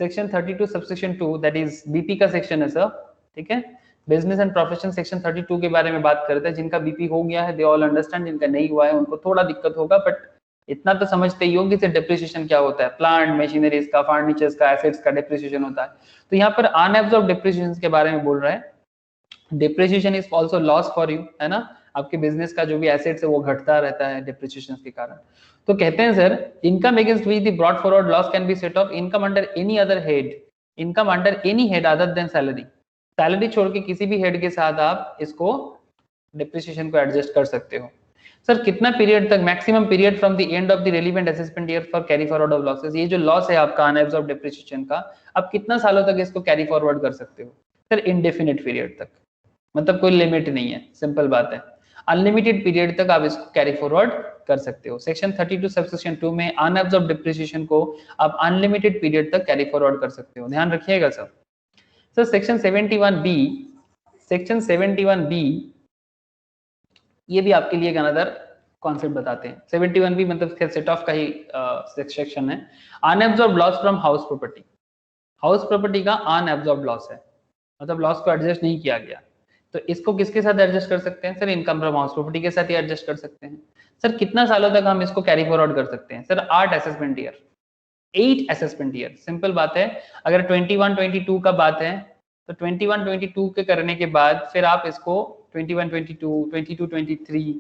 section 32 subsection 2, that is BP का सेक्शन है सर, ठीक है, बिजनेस एंड प्रोफेशन सेक्शन 32 के बारे में बात करते हैं। जिनका बीपी हो गया है दे ऑल अंडरस्टैंड, जिनका नहीं हुआ है उनको थोड़ा दिक्कत होगा, बट इतना तो समझते ही होंगे कि डिप्रिसिएशन क्या होता है, प्लांट मशीनरीज का, फर्नीचर्स का, एसेट्स का डिप्रिसिएशन होता है। तो यहाँ पर अनएब्जॉर्ब डिप्रिसिएशन के बारे में बोल रहा है। Depreciation is also loss for you, है ना, आपके बिजनेस का जो भी एसेट्स है वो घटता रहता है डिप्रिसिएशन के कारण। तो कहते हैं sir, income against which the broad forward loss can be set of income under any other head, income under any head other than salary, salary छोड़ के किसी भी हेड के साथ आप इसको डिप्रिसिएशन को एडजस्ट कर सकते हो। सर कितना पीरियड तक? Maximum period from the end of the relevant assessment year for carry forward of losses, ये जो लॉस है आपका अनएब्जॉर्ब डिप्रिसिएशन का, आप कितना सालों तक इसको कैरी फॉरवर्ड कर सकते हो? सर इनडेफिनिट पीरियड तक, मतलब कोई लिमिट नहीं है, सिंपल बात है, अनलिमिटेड पीरियड तक आप इसको कैरी फॉरवर्ड कर सकते हो। सेक्शन 32 सबसेक्शन 2 में अनएब्जॉर्ब डिप्रिसिएशन को आप अनलिमिटेड पीरियड तक कैरी फॉरवर्ड कर सकते हो, ध्यान रखिएगा sir. Sir section 71B, section 71B ये भी आपके लिए एक अनदर कॉन्सेप्ट बताते हैं। 71B मतलब सेट ऑफ का ही सेक्शन है। Unabsorbed loss from house property, house property का अनएब्जॉर्ब लॉस है, मतलब लॉस को एडजस्ट नहीं किया गया, तो इसको किसके साथ एडजस्ट कर सकते हैं? Sir income from house property के साथ ही एडजस्ट कर सकते हैं। सर कितना सालों तक हम इसको कैरी फॉरवर्ड कर सकते हैं? Sir 8 assessment year, 8 assessment year, simple बात है। अगर 21-22 का बात है तो 21-22 के करने के बाद फिर आप इसको 21-22, 22-23,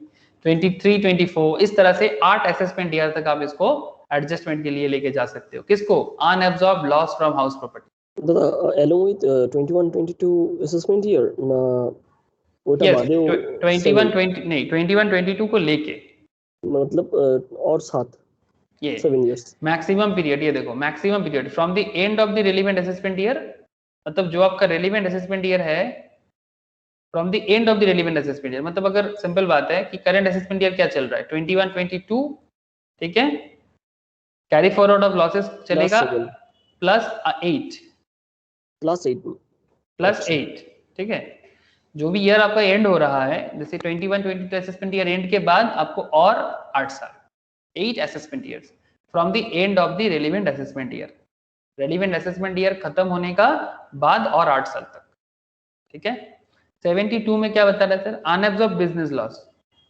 23-24 इस तरह से 8 असेसमेंट ईयर तक आप इसको एडजस्टमेंट के लिए लेके जा सकते हो। किसको? Unabsorbed loss from house property. along with 21-22 assessment year না ওটা Yes, বাদেও 21-22 को लेके मतलब और 7 ये 7 years मैक्सिमम पीरियड, ये देखो maximum period from the end of the relevant assessment year, मतलब जो आपका रेलेवेंट असेसमेंट ईयर है from the end of the relevant assessment year, मतलब अगर सिंपल बात है कि करंट असेसमेंट ईयर क्या चल रहा है 21-22, ठीक है, कैरी फॉरवर्ड ऑफ लॉसेस चलेगा +8 plus 8 +8, ठीक है, जो भी ईयर आपका एंड हो रहा है, जैसे 21-22 असेसमेंट ईयर एंड के बाद आपको और 8 साल, 8 assessment years from the end of the relevant assessment year, relevant assessment year खत्म होने का बाद और 8 साल तक, ठीक है। 72 में क्या बता रहा है sir, unabsorbed business loss,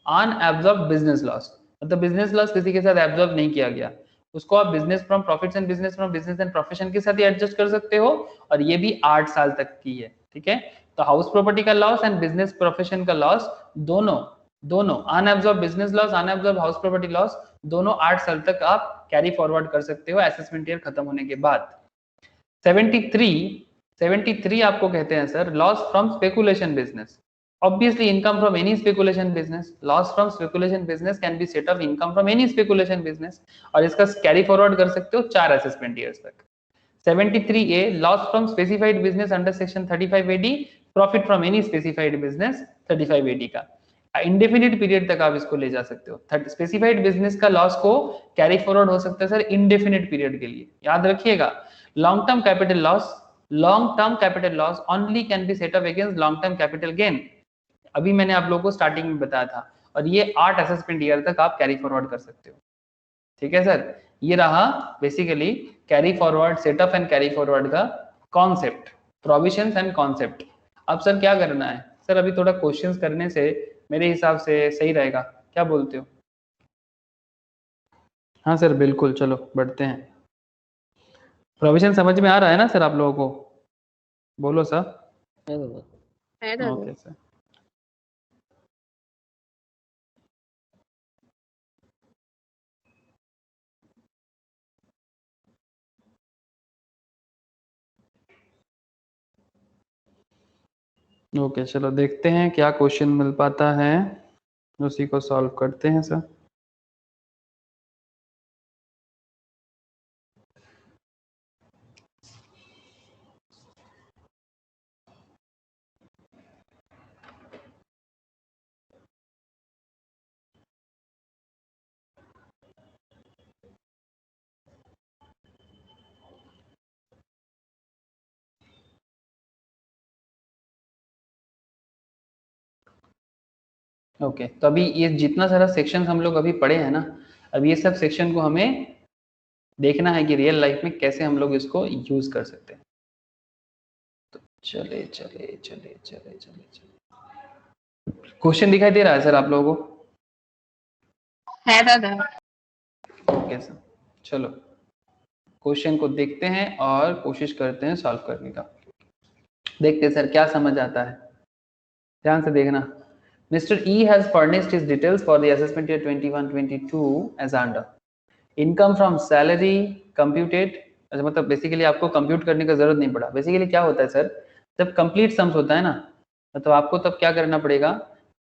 unabsorbed business loss मतलब बिजनेस लॉस किसी के साथ एब्जॉर्ब नहीं किया गया, उसको आप business from profits and business from business and profession के साथ ही एडजस्ट कर सकते हो, और ये भी 8 साल तक की है, ठीक है। तो हाउस प्रॉपर्टी का लॉस एंड बिजनेस प्रोफेशन का लॉस दोनों unabsorbed business loss, unabsorbed house property loss, दोनों 8 साल तक आप कैरी फॉरवर्ड कर सकते हो असेसमेंट ईयर खत्म होने के बाद। 73 आपको कहते हैं sir loss from speculation business, obviously income from any speculation business, loss from speculation business can be set of income from any speculation business, और इसका कैरी फॉरवर्ड कर सकते हो 4 असेसमेंट ईयर्स तक। 73A loss from specified business under section 35AD, profit from any specified business 35AD का, indefinite period तक आप इसको ले जा सकते हो। स्पेसिफाइड बिजनेस का लॉस को कैरी फॉरवर्ड हो सकता है सर इंडेफिनिट पीरियड के लिए, याद रखिएगा। Long term capital loss only can be set up against long term capital gain, अभी मैंने आप लोगों को स्टार्टिंग में बताया था, और ये 8 असेसमेंट ईयर तक आप कैरी फॉरवर्ड कर सकते हो, ठीक है सर। ये रहा basically carry forward, setup and carry forward का कॉन्सेप्ट, प्रोविजंस एंड कॉन्सेप्ट। अब सर क्या करना है सर, अभी थोड़ा क्वेश्चंस करने से मेरे हिसाब से सही रहेगा, क्या बोलते हो? हाँ सर बिल्कुल, चलो बढ़ते हैं। प्रोविजन समझ में आ रहा है ना सर आप लोगों को? बोलो सर। है दादा। Okay sir. ओके चलो देखते हैं क्या क्वेश्चन मिल पाता है, उसी को सॉल्व करते हैं सर। ओके तो अभी ये जितना सारा सेक्शन हम लोग अभी पढ़े हैं ना, अब ये सब सेक्शन को हमें देखना है कि रियल लाइफ में कैसे हम लोग इसको यूज कर सकते हैं। तो चले चले चले चले चले चले, क्वेश्चन दिखाई दे रहा है सर आप लोगों को? है दादा। ओके सर चलो क्वेश्चन को देखते हैं और कोशिश करते हैं सॉल्व करने का। देखते हैं सर क्या समझ आता है, ध्यान से देखना। Mr. E has furnished his details for the assessment year 21-22 as under. Income from salary computed, अच्छा मतलब बेसिकली आपको कंप्यूट करने का जरूरत नहीं पड़ा। बेसिकली क्या होता है सर, जब कंप्लीट सम्स होता है ना, तो आपको तब क्या करना पड़ेगा,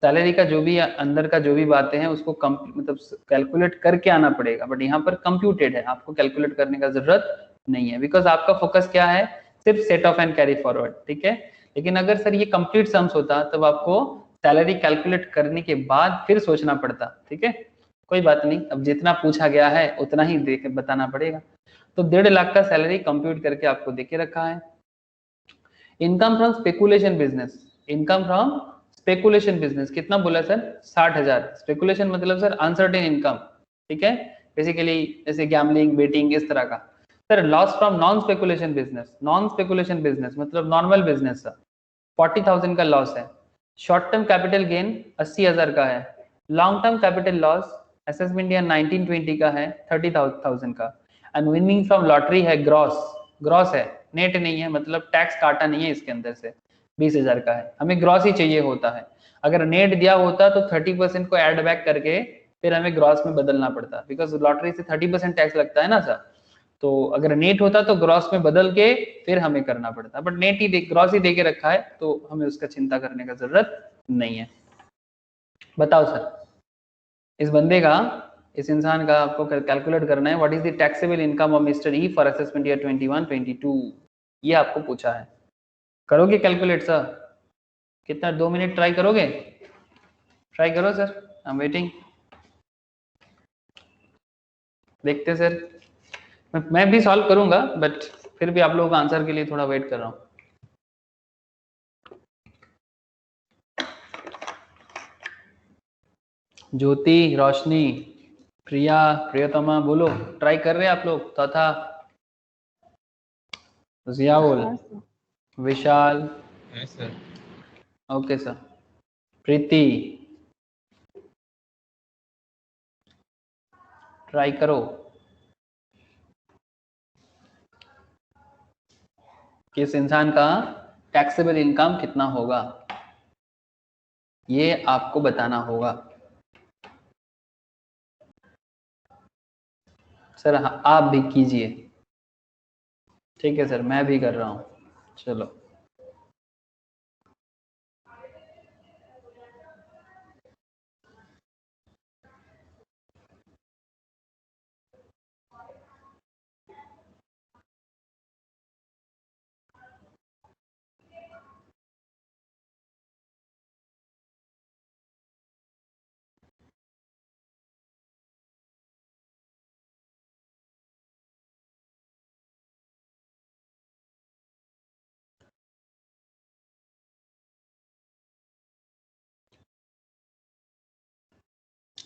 सैलरी का जो भी अंदर का जो भी बातें हैं उसको मतलब कैलकुलेट करके आना पड़ेगा, बट यहाँ पर कंप्यूटेड है, आपको कैलकुलेट करने का जरूरत नहीं है, बिकॉज आपका फोकस क्या है, सिर्फ set off and carry forward, ठीक है। लेकिन अगर सर ये कंप्लीट सम्स होता तब आपको सैलरी कैलकुलेट करने के बाद फिर सोचना पड़ता, ठीक है। कोई बात नहीं, अब जितना पूछा गया है उतना ही देख बताना पड़ेगा। तो 1.5 लाख का सैलरी कंप्यूट करके आपको देके रखा है। Income from speculation business, income from speculation business कितना बोला सर, 60,000। स्पेकुलेशन मतलब सर अनसर्टेन इनकम, ठीक है, बेसिकली जैसे गैम्बलिंग, बेटिंग, इस तरह का। Sir loss from non speculation business, non speculation business मतलब नॉर्मल बिजनेस सर 40,000 का लॉस है। शॉर्ट टर्म कैपिटल गेन 80,000 का है। Long term capital loss assessment year 19-20 का है 30,000 का। एंड विनिंग फ्रॉम लॉटरी है ग्रॉस है, नेट नहीं है, मतलब टैक्स काटा नहीं है इसके अंदर से, 20,000 का है। हमें ग्रॉस ही चाहिए होता है, अगर नेट दिया होता तो 30% को ऐड बैक करके फिर हमें ग्रॉस में बदलना पड़ता, बिकॉज लॉटरी से 30% टैक्स लगता है ना सर। तो अगर नेट होता तो ग्रॉस में बदल के फिर हमें करना पड़ता, बट नेट ही ग्रॉस ही देके रखा है तो हमें उसका चिंता करने का जरूरत नहीं है। बताओ सर, इस बंदे का, इस इंसान का आपको कैलकुलेट करना है, what is the taxable income of mister E for assessment year 21-22, ये आपको पूछा है। करोगे कैलकुलेट सर? कितना, 2 मिनट ट्राई करोगे? ट्राई करो सर, आई एम वेटिंग। देखते सर, मैं भी सॉल्व करूंगा बट फिर भी आप लोगों का आंसर के लिए थोड़ा वेट कर रहा हूँ। ज्योति, रोशनी, प्रिया, प्रियतमा, बोलो, ट्राई कर रहे हैं आप लोग? तथा जियाउल, विशाल, सर ओके सर, प्रीति, ट्राई करो। किस इंसान का टैक्सेबल इनकम कितना होगा, ये आपको बताना होगा। सर आप भी कीजिए। ठीक है सर, मैं भी कर रहा हूँ। चलो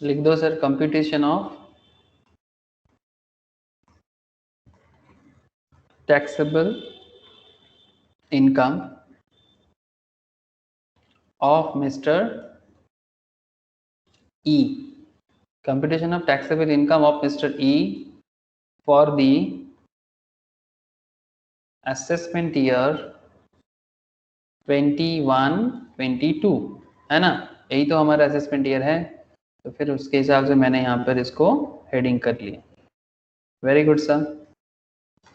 लिख दो sir, computation of taxable income of mister E. Computation of taxable income of Mr. E for the assessment year 21-22, है ना? यही तो हमारा असेसमेंट ईयर है, तो फिर उसके हिसाब से मैंने यहाँ पर इसको हेडिंग कर लिया। Very good sir.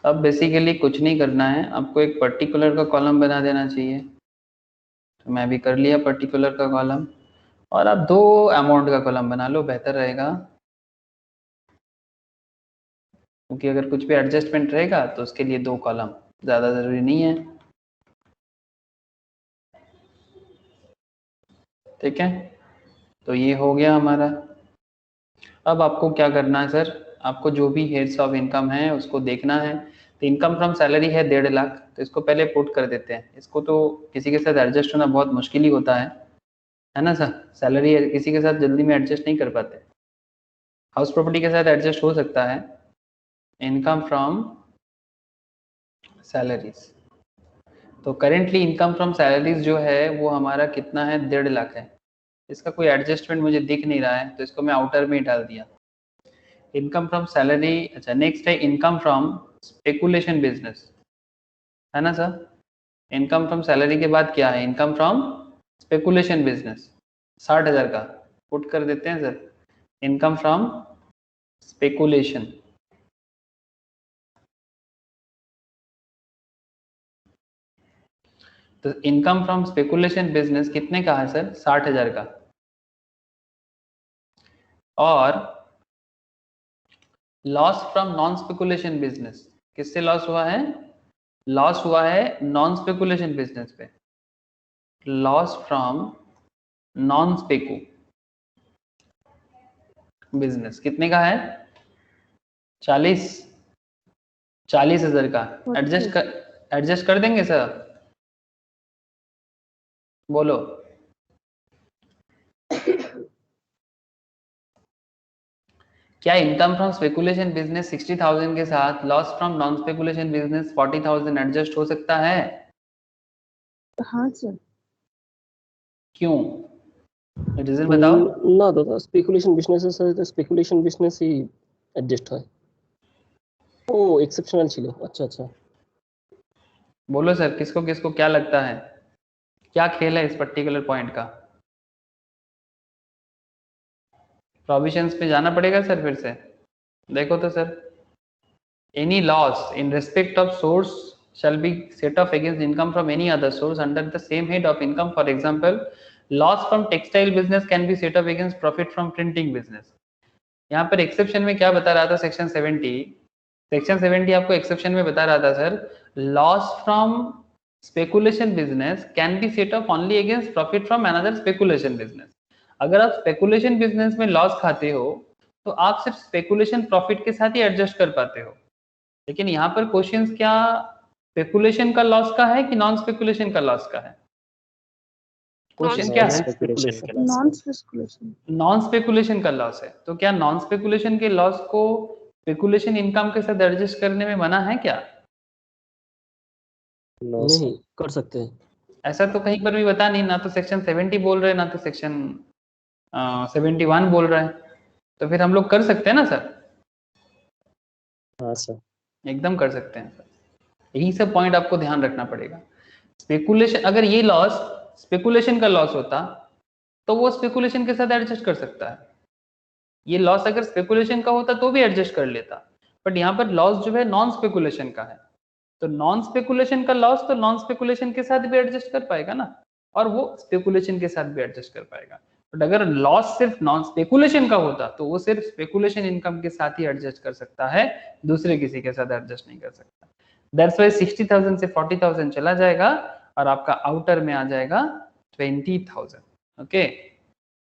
अब बेसिकली कुछ नहीं करना है, आपको एक पर्टिकुलर का कॉलम बना देना चाहिए। तो मैं भी कर लिया पर्टिकुलर का कॉलम, और आप 2 अमाउंट का कॉलम बना लो, बेहतर रहेगा, क्योंकि अगर कुछ भी एडजस्टमेंट रहेगा तो उसके लिए 2 कॉलम, ज़्यादा ज़रूरी नहीं है। ठीक है, तो ये हो गया हमारा। अब आपको क्या करना है सर, आपको जो भी हेड्स ऑफ इनकम है उसको देखना है। तो इनकम फ्रॉम सैलरी है 1.5 लाख, तो इसको पहले पुट कर देते हैं। इसको तो किसी के साथ एडजस्ट होना बहुत मुश्किल ही होता है ना सर? सैलरी किसी के साथ जल्दी में एडजस्ट नहीं कर पाते। हाउस प्रॉपर्टी के साथ एडजस्ट हो सकता है। इनकम फ्रॉम सैलरीज, तो करेंटली इनकम फ्रॉम सैलरीज जो है वो हमारा कितना है, 1.5 लाख है। इसका कोई एडजस्टमेंट मुझे दिख नहीं रहा है, तो इसको मैं आउटर में ही डाल दिया। इनकम फ्रॉम सैलरी, अच्छा नेक्स्ट है इनकम फ्रॉम स्पेकुलेशन बिजनेस, है ना सर? इनकम फ्रॉम सैलरी के बाद क्या है, इनकम फ्रॉम स्पेकुलेशन बिजनेस, 60,000 का पुट कर देते हैं सर। इनकम फ्रॉम स्पेकुलेशन, तो इनकम फ्रॉम स्पेकुलेशन बिजनेस कितने का है सर, 60,000 का। और loss from non speculation business, किससे लॉस हुआ है, लॉस हुआ है नॉन स्पेकुलेशन बिजनेस पे। लॉस फ्रॉम नॉन स्पेकू बिजनेस कितने का है, 40,000 का। एडजस्ट कर देंगे सर, बोलो। क्या इनकम फ्रॉम स्पेकुलेशन बिजनेस 60,000 के साथ loss from non speculation business 40,000 adjust हो सकता है? हाँ सर। क्यों, रीजन बताओ। না দাদা, স্পেকুলেশন বিজনেসের সাথে স্পেকুলেশন বিজনেসই অ্যাডজাস্ট হয়। ও এক্সেপশনাল ছিল, আচ্ছা আচ্ছা। बोलो सर, किसको किसको क्या लगता है, क्या खेल है इस पर्टिकुलर पॉइंट का? प्रोविजंस पे जाना पड़ेगा सर फिर से, देखो तो sir. Any loss in respect of source shall be set off against income from any other source under the same head of income. For example, loss from textile business can be set off against profit from printing business. यहाँ पर exception में क्या बता रहा था, section 70 आपको exception में बता रहा था sir, loss from speculation business can be set off only against profit from another speculation business. अगर आप स्पेकुलेशन बिजनेस में लॉस खाते हो तो आप सिर्फ स्पेकुलेशन प्रॉफिट के साथ ही एडजस्ट कर पाते हो। लेकिन यहाँ पर क्वेश्चंस क्या स्पेकुलेशन का लॉस का है कि नॉन स्पेकुलेशन का लॉस का है? क्वेश्चन क्या है? स्पेकुलेशन के loss. Non speculation. Non speculation का लॉस है, तो क्या नॉन स्पेकुलेशन के लॉस को स्पेकुलेशन इनकम के साथ एडजस्ट करने में मना है क्या? नो नहीं सर, कर सकते हैं। ऐसा तो कहीं पर भी बता नहीं, ना तो सेक्शन 70 बोल रहे हैं, ना तो सेक्शन 71 बोल रहा है, तो फिर हम लोग कर सकते हैं ना सर? हाँ सर, एकदम कर सकते हैं सर। यही सब पॉइंट आपको ध्यान रखना पड़ेगा। स्पेकुलेशन, अगर ये लॉस स्पेकुलेशन का लॉस होता तो वो स्पेकुलेशन के साथ एडजस्ट कर सकता है। ये लॉस अगर स्पेकुलेशन का होता तो भी एडजस्ट कर लेता, बट यहाँ पर लॉस जो है नॉन स्पेकुलेशन का है, तो नॉन स्पेकुलेशन का लॉस तो नॉन स्पेकुलेशन के साथ भी एडजस्ट कर पाएगा ना, और वो स्पेकुलेशन के साथ भी एडजस्ट कर पाएगा। बट अगर लॉस सिर्फ नॉन स्पेकुलेशन का होता तो वो सिर्फ स्पेकुलेशन इनकम के साथ ही एडजस्ट कर सकता है, दूसरे किसी के साथ एडजस्ट नहीं कर सकता। दैट्स व्हाई 60,000 से 40,000 चला जाएगा और आपका आउटर में आ जाएगा 20,000। ओके,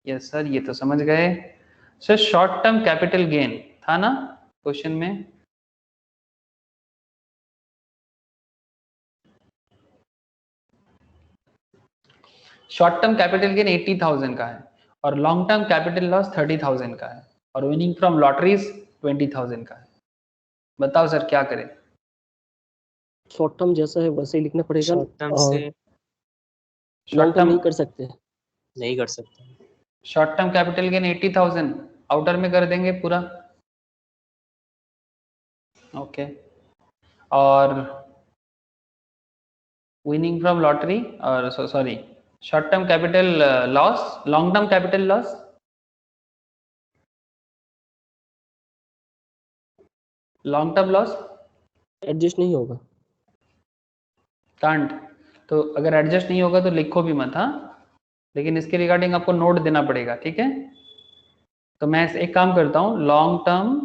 यस सर, ये तो समझ गए sir. Short term capital gain था ना क्वेश्चन में? शॉर्ट टर्म कैपिटल गेन 80,000 का है और लॉन्ग टर्म कैपिटल लॉस 30,000 का है और विनिंग फ्रॉम लॉटरीज 20,000 का है। बताओ सर क्या करें? शॉर्ट टर्म जैसा है वैसे ही लिखना पड़ेगा शॉर्ट टर्म और से लॉन्ग टर्म नहीं कर सकते। नहीं कर सकते। Short term capital gain 80,000 outer में कर देंगे पूरा। ओके, और विनिंग फ्रॉम लॉटरी और sorry short term capital loss, long term capital loss long term loss adjust नहीं होगा। कांट, तो अगर एडजस्ट नहीं होगा तो लिखो भी मत, हाँ, लेकिन इसके रिगार्डिंग आपको नोट देना पड़ेगा, ठीक है? तो मैं एक काम करता हूँ, लॉन्ग टर्म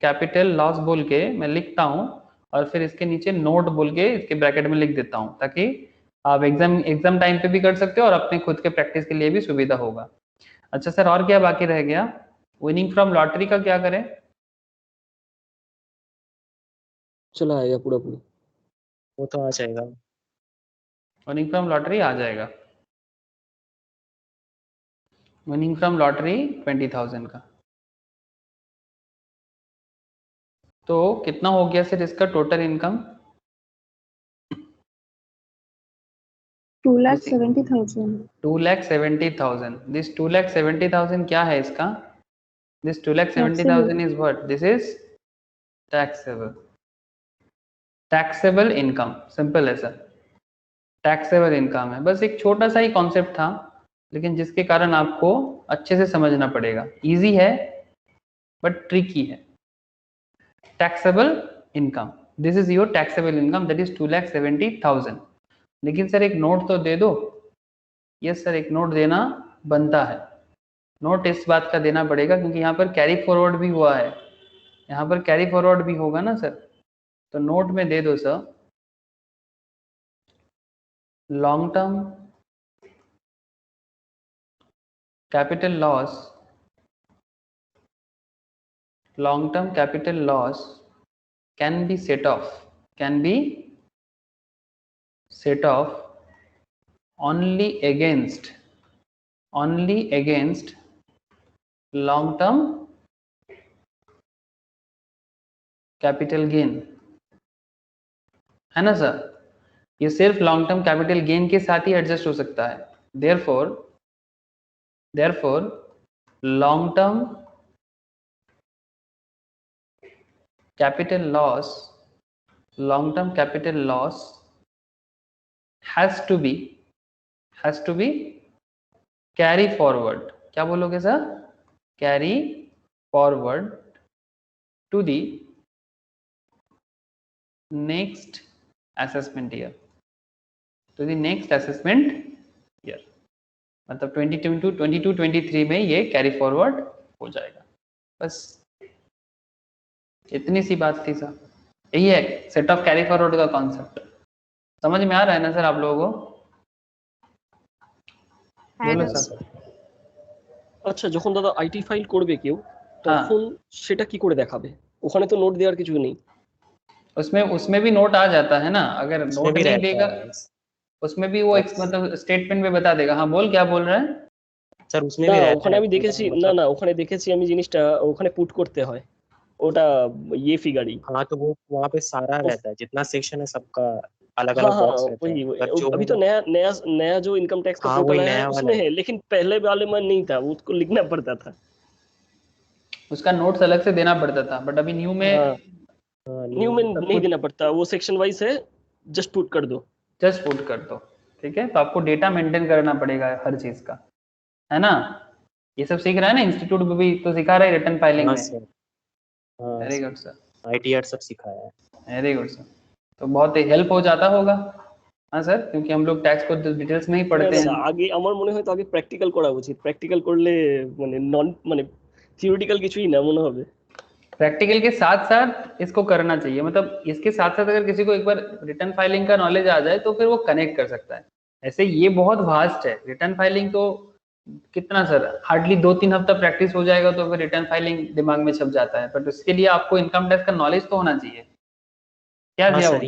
कैपिटल लॉस बोल के मैं लिखता हूँ और फिर इसके नीचे नोट बोल के इसके ब्रैकेट में लिख देता हूँ, ताकि आप एग्जाम टाइम पे भी कर सकते हो और अपने खुद के प्रैक्टिस के लिए भी सुविधा होगा। अच्छा सर, और क्या बाकी रह गया? विनिंग फ्रॉम लॉटरी का क्या करें? चला आएगा पूरा पूरा। वो तो आ जाएगा। विनिंग फ्रॉम लॉटरी आ जाएगा। विनिंग फ्रॉम लॉटरी 20,000 का, तो कितना हो गया सर इसका टोटल इनकम? 2,70,000। 2,70,000। दिस 2,70,000 क्या है इसका? This 2,70,000 is what? This is taxable, taxable income. Simple है सर, टैक्सेबल इनकम है। बस एक छोटा सा ही कॉन्सेप्ट था, लेकिन जिसके कारण आपको अच्छे से समझना पड़ेगा। इजी है बट ट्रिकी है। Taxable income, this is your taxable income, that is 2,70,000। लेकिन सर एक नोट तो दे दो। यस सर, एक नोट देना बनता है। नोट इस बात का देना पड़ेगा क्योंकि यहाँ पर कैरी फॉरवर्ड भी हुआ है, यहाँ पर कैरी फॉरवर्ड भी होगा ना सर, तो नोट में दे दो sir, long term capital loss, long term capital loss can be set off only against long term capital gain, है ना सर? ये सिर्फ लॉन्ग टर्म कैपिटल गेन के साथ ही एडजस्ट हो सकता है। therefore long term capital loss has to be carry forward। क्या बोलोगे sir? carry forward to the next assessment year, मतलब 22-23 में ये कैरी फॉरवर्ड हो जाएगा। बस इतनी सी बात थी सर, यही है सेट ऑफ कैरी फॉरवर्ड का कॉन्सेप्ट। समझ में आ रहा है ना सर आप लोगों को? बोलो सर। আচ্ছা, যখন দাদা আইটি ফাইল করবে কেউ তখন সেটা কি করে দেখাবে? ওখানে তো নোট দেওয়ার কিছু নেই। उसमें भी नोट आ जाता है ना, अगर उसमें नोट भी नहीं रहता देगा है। उसमें भी वो मतलब स्टेटमेंट में बता देगा। हाँ बोल, क्या बोल रहा है? স্যার उसमें না भी रहता ওখানে है আমি দেখেছি, না मतलब না ওখানে দেখেছি আমি জিনিসটা, ওখানে পুট করতে হয় ওটা ইয়ে ফিগারই। हाँ तो वो वहाँ पे सारा रहता है, जितना सेक्शन है सबका अलग हाँ अलग हाँ बॉक्स रहता है, वही अगर जो अभी तो होगा नया नया नया जो इनकम टैक्स का हाँ पोर्टल वही है नया वाला उसमें है। है, लेकिन पहले वाले में नहीं था, उसको लिखना पड़ता था। उसका नोट्स अलग से देना पड़ता था, बट अभी न्यू में हाँ हाँ न्यू में सब नहीं कुछ देना पड़ता, वो सेक्शन वाइज है, जस्ट पुट कर दो। जस्ट पुट कर दो। ठीक है, तो आपको डेटा मेंटेन करना पड़ेगा हर चीज का, है ना? ये सब सीख रहा है ना, इंस्टीट्यूट में भी तो सिखा रहा है रिटर्न फाइलिंग हाँ में। सर, हाँ वेरी गुड सर, ITR सब सिखाया है। Very good sir. तो बहुत हेल्प हो जाता होगा। हाँ सर, क्योंकि हम लोग टैक्स को डिटेल्स में ही না पढ़ते না हैं। আগে আমার মনে হয় তো আগে প্র্যাকটিক্যাল করা উচিত, প্র্যাকটিক্যাল করলে মানে নন মানে থিওরিটিক্যাল কিছুই না মনে হবে। प्रैक्टिकल के साथ साथ इसको करना चाहिए, मतलब इसके साथ साथ अगर किसी को एक बार रिटर्न फाइलिंग का नॉलेज आ जाए तो फिर वो कनेक्ट कर सकता है। ऐसे ये बहुत वास्ट है रिटर्न फाइलिंग, तो कितना सर, हार्डली 2-3 हफ्ता प्रैक्टिस हो जाएगा तो फिर रिटर्न फाइलिंग दिमाग में छप जाता है, बट उसके लिए आपको इनकम टैक्स का नॉलेज तो होना चाहिए। क्या हाँ दिया सर, वो?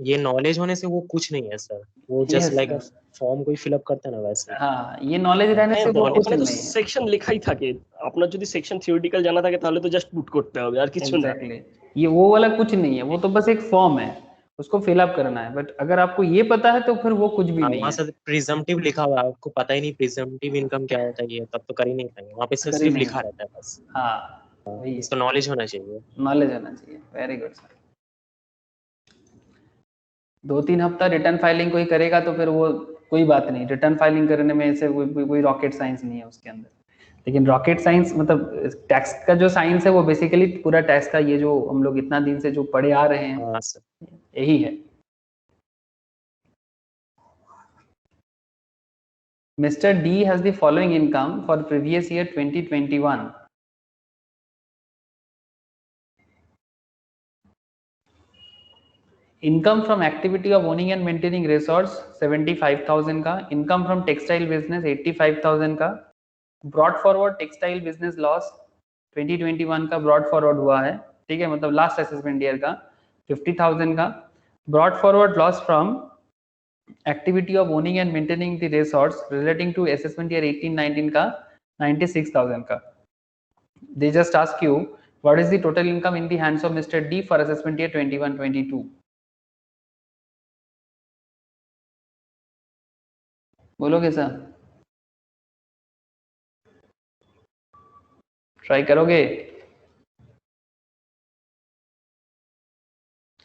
ये नॉलेज होने से वो कुछ नहीं है सर, वो just yes like sir, form कोई फिलअप करता है ना वैसे ही। हाँ, ये नॉलेज हाँ, रहने হ্যাঁ से তো वो कुछ ওখানে তো नहीं है। সেকশন লেখাই থাকে, আপনার যদি সেকশন থিওরিটিক্যাল জানা থাকে তাহলে তো জাস্ট পুট করতে হবে আর কিছু না। Exactly exactly। ये वो वाला कुछ नहीं है, वो तो बस एक फॉर्म है, उसको फिलअप करना है, बट अगर आपको ये पता है तो फिर वो कुछ भी हाँ नहीं वहाँ है। से प्रिजम्पटिव लिखा हुआ है, आपको पता ही नहीं प्रिजम्पटिव इनकम क्या होता है, ये तब तो कर ही नहीं पाएंगे, वहाँ पे कर ही सिर्फ नहीं लिखा है। रहता है बस। हाँ वही है, इसका नॉलेज होना चाहिए। नॉलेज होना चाहिए। Very good sir. 2-3 हफ्ता रिटर्न फाइलिंग कोई करेगा तो फिर वो कोई बात नहीं, रिटर्न फाइलिंग करने में ऐसे कोई रॉकेट साइंस नहीं है उसके अंदर। लेकिन रॉकेट साइंस मतलब टैक्स का जो साइंस है वो बेसिकली पूरा टैक्स का ये जो हम लोग इतना दिन से जो पढ़े आ रहे हैं हाँ सर। यही है। Mr. D has the following income for previous year 2021. Income from activity of owning and maintaining resource 75,000 का, इनकम फ्रॉम टेक्सटाइल बिजनेस 85,000 का, brought forward textile business loss 2021 का ब्रॉड फॉरवर्ड हुआ है, ठीक है, मतलब लास्ट असेसमेंट ईयर का 50,000 का, brought forward loss from activity of owning and maintaining the resource relating to assessment year 18-19 का 96,000 का। They just ask you what is the total income in the hands of Mr. D for assessment year 21-22. बोलोगे sir? Try करोगे?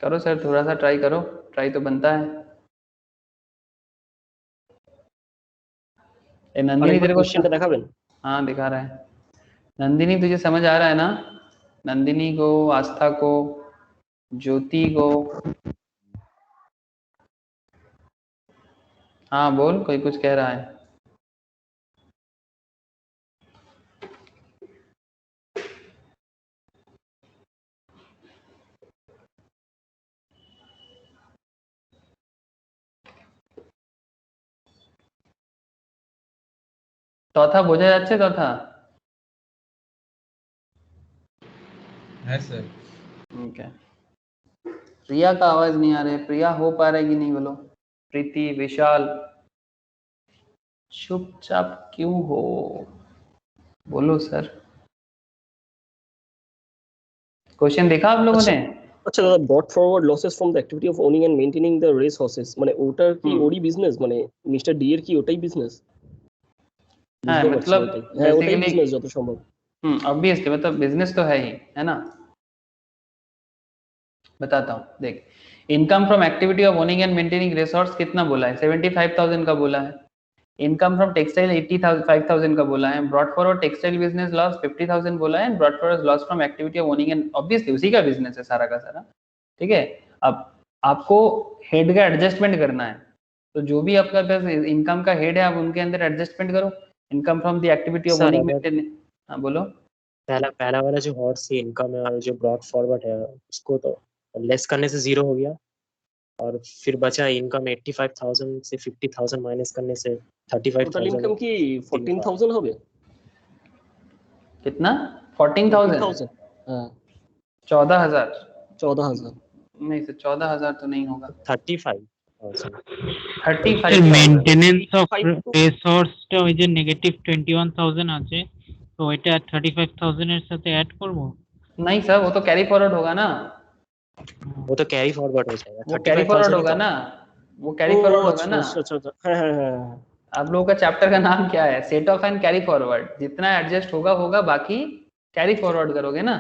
करो sir, थोड़ा सा try करो, try तो बनता है। ए नंदिनी আরেকবার तेरे को কোশ্চেনটা দেখাবেন? हाँ दिखा रहा है। नंदिनी तुझे समझ आ रहा है ना? नंदिनी को, आस्था को, ज्योति को, हाँ बोल, कोई कुछ कह रहा है। তথা বোঝা যাচ্ছে? তথা है सर। ठीक है। प्रिया का आवाज नहीं आ रहा है, प्रिया हो पा रहा है कि नहीं बोलो? प्रीति, विशाल, चुपचाप क्यों हो? बोलो सर। क्वेश्चन देखा आप लोगों ने? আচ্ছা দাদা, brought forward losses from the activity of owning and maintaining the race horses, মানে ওটা কি ওরই বিজনেস, মানে মিস্টার ডি এর কি ওটাই বিজনেস? हाँ, বুঝতে পারছি मतलब ওটাই, হ্যাঁ ওটাই बेसिकली বিজনেস যত সম্ভব। ऑब्वियसली मतलब बिजनेस तो है ही, है ना? बताता हूँ देख, income from activity of owning and maintaining resource कितना बोला है? 75,000 का बोला है। इनकम फ्रॉम टेक्सटाइल 85,000 का बोला है। Brought forward textile business loss 50,000 बोला है। Broad forward loss from activity of owning and, obviously उसी का बिजनेस है सारा का सारा, ठीक है। अब आपको हेड का एडजस्टमेंट करना है, तो जो भी आपका पास इनकम का हेड है आप उनके अंदर एडजस्टमेंट करो। Income from the activity of sir owning अगर मेंटेनिंग, हाँ बोलो। पहला वाला जो हॉर्स की इनकम है और जो ब्रॉड फॉरवर्ड है उसको तो लेस करने से 0 हो गया, और फिर बचा इनकम 85,000 से 50,000 माइनस करने से টোটাল 35,000। ইনকাম কি 14,000 হবে? कितना? 14,000? 14,000, হ্যাঁ 14,000? 14,000। नहीं सर, 14,000 तो नहीं होगा। 35 35,000 মেইনটেনেন্স অফ 5 to রিসোর্সটা ওই যে নেগেটিভ 21,000 আছে, তো এটা 35,000 এর সাথে অ্যাড করব। नहीं सर, वो तो कैरी फॉरवर्ड होगा ना, वो तो कैरी फॉरवर्ड हो जाएगा। वो कैरी फॉरवर्ड 35,000 ही होगा तो। ना, वो कैरी ओ फॉरवर्ड होगा अच्छा ना। अच्छा अच्छा अच्छा, हाँ हाँ हाँ हाँ। आप लोगों का चैप्टर का नाम क्या है? Set off and carry forward. जितना एडजस्ट होगा होगा, बाकी कैरी फॉरवर्ड करोगे ना।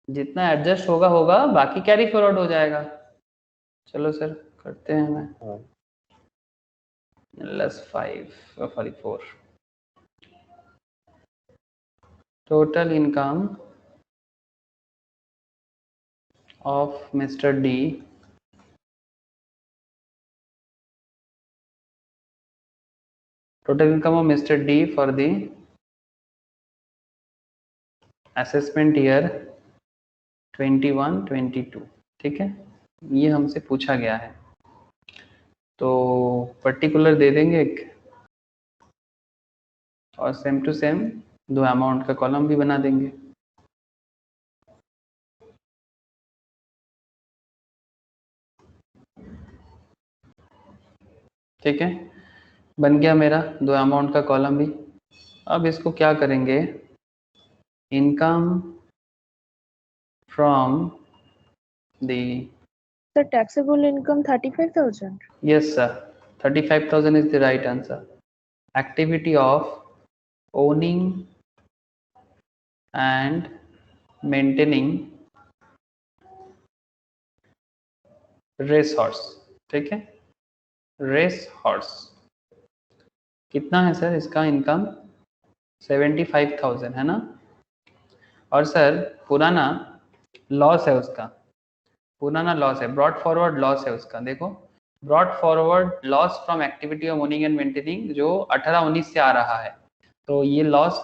जितना एडजस्ट होगा होगा, बाकी कैरी फॉरवर्ड हो जाएगा। चलो सर करते हैं मैं हाँ। -4 total income of mister D total income of Mr. D for the assessment year 21-22। ठीक है, ये हमसे पूछा गया है, तो पर्टिकुलर दे देंगे एक, और सेम टू सेम 2 अमाउंट का कॉलम भी बना देंगे। ठीक है, बन गया मेरा 2 अमाउंट का कॉलम भी। अब इसको क्या करेंगे, income from the, The taxable income 35,000. yes sir, 35,000 is the right answer। activity of owning and maintaining race horse. ठीक है, रेस हॉर्स कितना है सर इसका इनकम? 75,000 है ना। और सर पुराना लॉस है उसका, पुराना लॉस है, ब्रॉड फॉरवर्ड लॉस है उसका। देखो, broad forward loss from activity of owning and maintaining जो 18-19 से आ रहा है, तो ये लॉस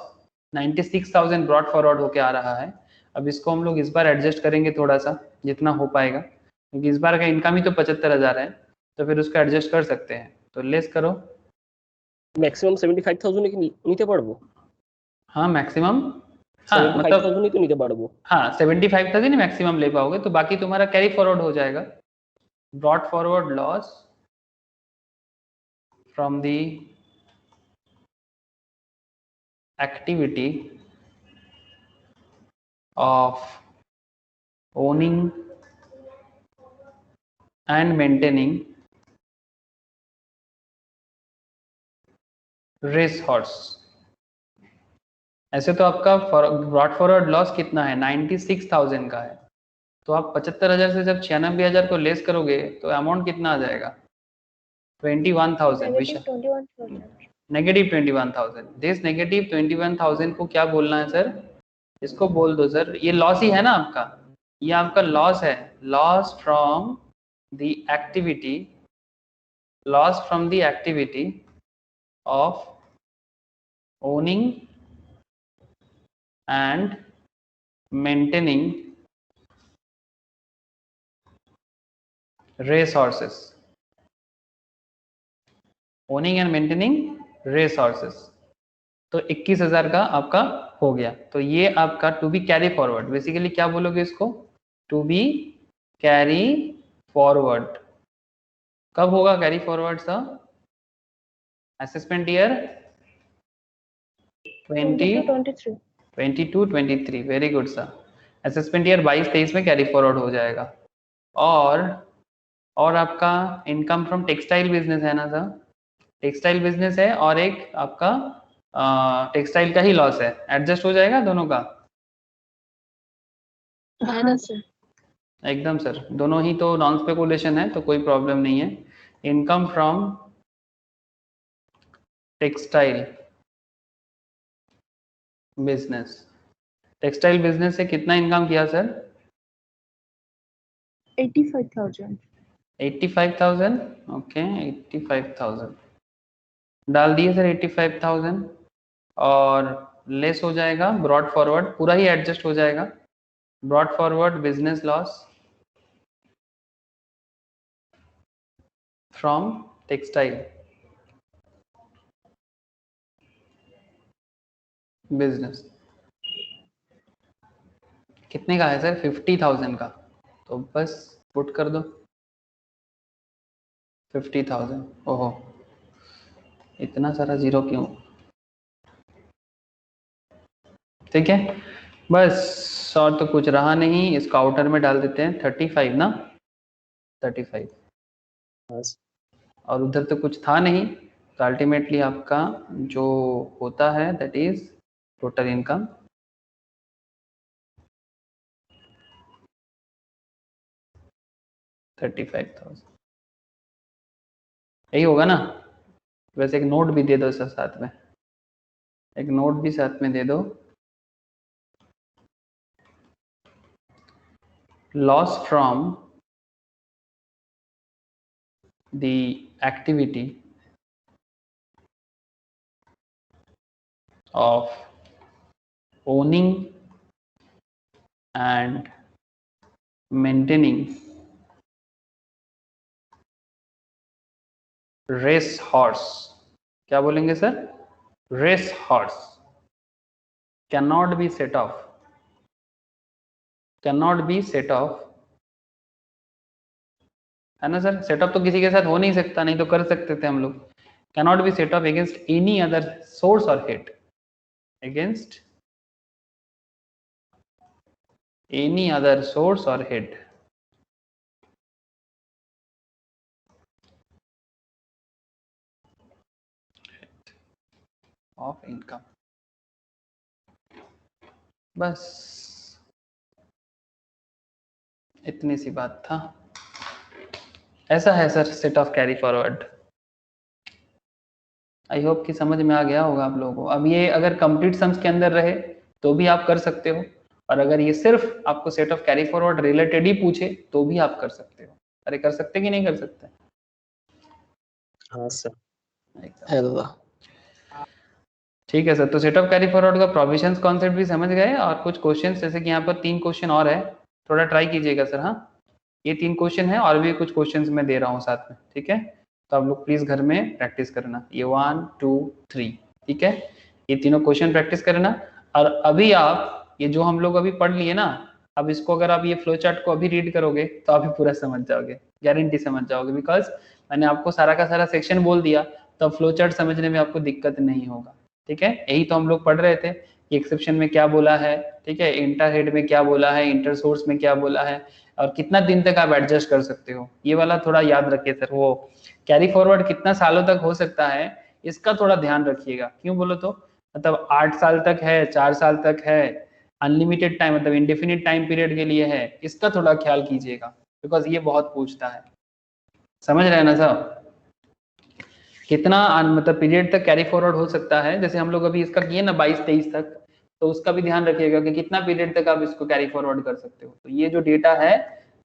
96,000 ब्रॉड फॉरवर्ड होके आ रहा है। अब इसको हम लोग इस बार एडजस्ट करेंगे थोड़ा सा, जितना हो पाएगा, क्योंकि इस बार का इनकम ही तो 75,000 है, तो फिर उसको एडजस्ट कर सकते हैं। तो लेस करो, ম্যাক্সিমাম 75,000 কি নিতে পারবো? हाँ मैक्सिमम, हाँ 75,000 मतलब ही तो নিতে পারবো। हाँ 75,000 ही मैक्सिमम ले पाओगे, तो बाकी तुम्हारा कैरी फॉरवर्ड हो जाएगा। Broad forward loss from the activity of owning and maintaining race horse. ऐसे तो आपका ब्रॉड फॉरवर्ड लॉस कितना है, 96,000 का है, तो आप 75,000 से जब 96,000 को लेस करोगे तो अमाउंट कितना आ जाएगा? 21,000। Negative 21,000. नेगेटिव 21,000। दिस नेगेटिव 21,000 को क्या बोलना है सर? इसको बोल दो सर, ये लॉस ही है ना आपका, ये आपका लॉस है, loss from the activity, loss from the activity of owning and maintaining race horses, owning and maintaining race horses। तो 21,000 का आपका हो गया। तो ये आपका to be carry forward, basically क्या बोलोगे इसको? To be carry forward. कब होगा carry forward sir? Assessment year 22-23. 22-23। Very good sir. Assessment year 22-23 में कैरी फॉरवर्ड हो जाएगा। और आपका इनकम फ्रॉम टेक्सटाइल बिजनेस है ना सर, टेक्सटाइल बिजनेस है, और एक आपका टेक्सटाइल का ही लॉस है, एडजस्ट हो जाएगा दोनों का? हाँ सर। एकदम सर, दोनों ही तो नॉन स्पेकुलेशन है, तो कोई प्रॉब्लम नहीं है। Income from textile business, textile business से कितना इनकम किया सर? 85,000. 85,000। ओके 85,000 डाल दिए सर 85,000, और लेस हो जाएगा ब्रॉड फॉरवर्ड, पूरा ही एडजस्ट हो जाएगा। Broad forward business loss from textile business कितने का है सर? 50,000 का। तो बस पुट कर दो 50,000। ओहो, इतना सारा जीरो क्यों? ठीक है, बस और तो कुछ रहा नहीं। इसको आउटर में डाल देते हैं 35 ना, 35। हाँ सर। और उधर तो कुछ था नहीं, तो अल्टीमेटली आपका जो होता है दैट इज टोटल इनकम 35,000। यही होगा ना? वैसे एक नोट भी दे दो सर साथ में, एक नोट भी साथ में दे दो। Loss from the activity of owning and maintaining race horse. क्या बोलेंगे सर? Race horse can not be set off, can not be set off, है ना सर? सेटअप तो किसी के साथ हो नहीं सकता, नहीं तो कर सकते थे हम लोग। Can not be set off against any other source or head, against any other source or head. Of income. बस इतनी सी बात था। ऐसा है sir set off carry forward. I hope कि समझ में आ गया होगा आप लोगों को। अब ये अगर कंप्लीट सम्स के अंदर रहे तो भी आप कर सकते हो, और अगर ये सिर्फ आपको set off carry forward related ही पूछे तो भी आप कर सकते हो। अरे कर सकते कि नहीं कर सकते? हाँ सर। है दादा। ठीक है सर, तो सेट ऑफ कैरी फॉरवर्ड का प्रोविजंस कॉन्सेप्ट भी समझ गए, और कुछ क्वेश्चंस जैसे कि यहाँ पर 3 क्वेश्चन और है, थोड़ा ट्राई कीजिएगा सर। हाँ, ये 3 क्वेश्चन है और भी कुछ क्वेश्चंस मैं दे रहा हूँ साथ में, ठीक है? तो आप लोग प्लीज घर में प्रैक्टिस करना, ये 1 2 3, ठीक है? ये तीनों क्वेश्चन प्रैक्टिस करना। और अभी आप ये जो हम लोग अभी पढ़ लिए ना, अब इसको अगर आप ये फ्लो चार्ट को अभी रीड करोगे तो आप भी पूरा समझ जाओगे, गारंटी समझ जाओगे, बिकॉज मैंने आपको सारा का सारा सेक्शन बोल दिया, तो फ्लो चार्ट समझने में आपको दिक्कत नहीं होगा। ठीक है, यही तो हम लोग पढ़ रहे थे कि एक्सेप्शन में क्या बोला है, ठीक है, इंटर हेड में क्या बोला है, इंटर सोर्स में क्या बोला है, और कितना दिन तक आप एडजस्ट कर सकते हो, ये वाला थोड़ा याद रखिए सर। वो कैरी फॉरवर्ड कितना सालों तक हो सकता है इसका थोड़ा ध्यान रखिएगा। क्यों बोलो तो, मतलब 8 साल तक है, 4 साल तक है, अनलिमिटेड टाइम मतलब इंडेफिनिट टाइम पीरियड के लिए है, इसका थोड़ा ख्याल कीजिएगा, बिकॉज ये बहुत पूछता है। समझ रहे हैं ना साहब? कितना मतलब पीरियड तक कैरी फॉरवर्ड हो सकता है, जैसे हम लोग अभी इसका किए ना 22-23 तक, तो उसका भी ध्यान रखिएगा कि कितना पीरियड तक आप इसको कैरी फॉरवर्ड कर सकते हो। तो ये जो डेटा है,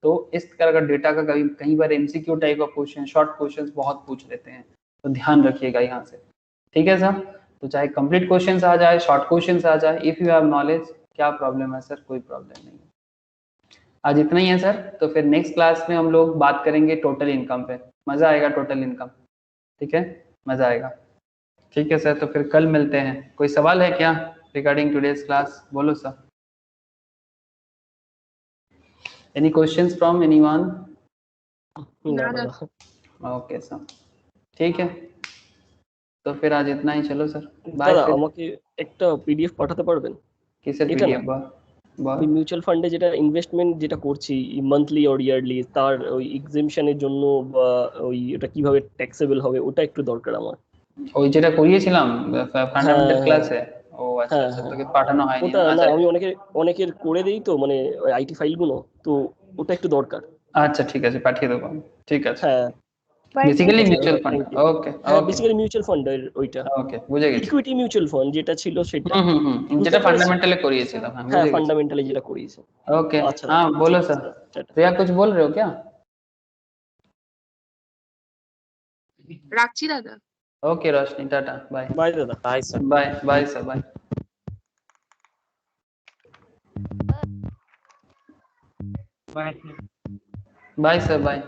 तो इस तरह का डेटा का कई बार MCQ type of question, short questions बहुत पूछ लेते हैं, तो ध्यान रखिएगा यहाँ से। ठीक है सर, तो चाहे कंप्लीट क्वेश्चंस आ जाए, शॉर्ट क्वेश्चंस आ जाए, इफ यू हैव नॉलेज, क्या प्रॉब्लम है सर? कोई प्रॉब्लम नहीं। आज इतना ही है सर, तो फिर नेक्स्ट क्लास में हम लोग बात करेंगे टोटल इनकम पे। मजा आएगा टोटल इनकम, ठीक है, मजा आएगा। ठीक है सर, तो फिर कल मिलते हैं। कोई सवाल है क्या रिगार्डिंग टुडेज क्लास? बोलो sir. Any questions from anyone? ना दादा। ओके सर, ठीक है, তো फिर आज इतना ही। चलो सर, बाय। দাদা আমাকে একটা পিডিএফ পাঠাতে পারবেন? কিসের এটা পিডিএফ? না, বল। ওই মিউচুয়াল ফান্ডে যেটা ইনভেস্টমেন্ট যেটা করছি মান্থলি অর ইয়ারলি, তার ওই এক্সেমশনের জন্য বা ওই এটা কিভাবে ট্যাক্সেবল হবে ওটা একটু দরকার আমার। ওই যেটা করিয়েছিলাম ফান্ডামেন্টাল হ্যাঁ ক্লাসে? ও আচ্ছা হ্যাঁ আচ্ছা, হ্যাঁ, তোকে পাঠানো হয়নি ওটা না না স্যার? আমি অনেকের করে দেই তো, মানে আইটি ফাইলগুলো, তো ওটা একটু দরকার। আচ্ছা ঠিক আছে, পাঠিয়ে দেবো আমি। ঠিক আছে, হ্যাঁ বেসিক্যালি ঠিক আছে মিউচুয়াল দাদা, ফান্ড। Thank you. ওকে হ্যাঁ ওকে বেসিক্যালি মিউচুয়াল ফান্ডের ওইটা, ওকে, বুঝে গেছি। ইকুইটি মিউচুয়াল ফান্ড যেটা ছিল সেটা। যেটা বুঝতে পেরেছি, ফান্ডামেন্টালে করিয়েছিলাম, হ্যাঁ হ্যাঁ বুঝে গেছি। ফান্ডামেন্টালি যেটা করিয়েছে। ओके, আচ্ছা हाँ দাদা, बोलो ঠিক আছে सर। দাদা, টাটা। प्रिया कुछ बोल रहे हो क्या? রাখছি দাদা। Okay Roshni, tata, bye bye দাদা। Bye sir. Bye bye sir, bye bye bye sir, bye.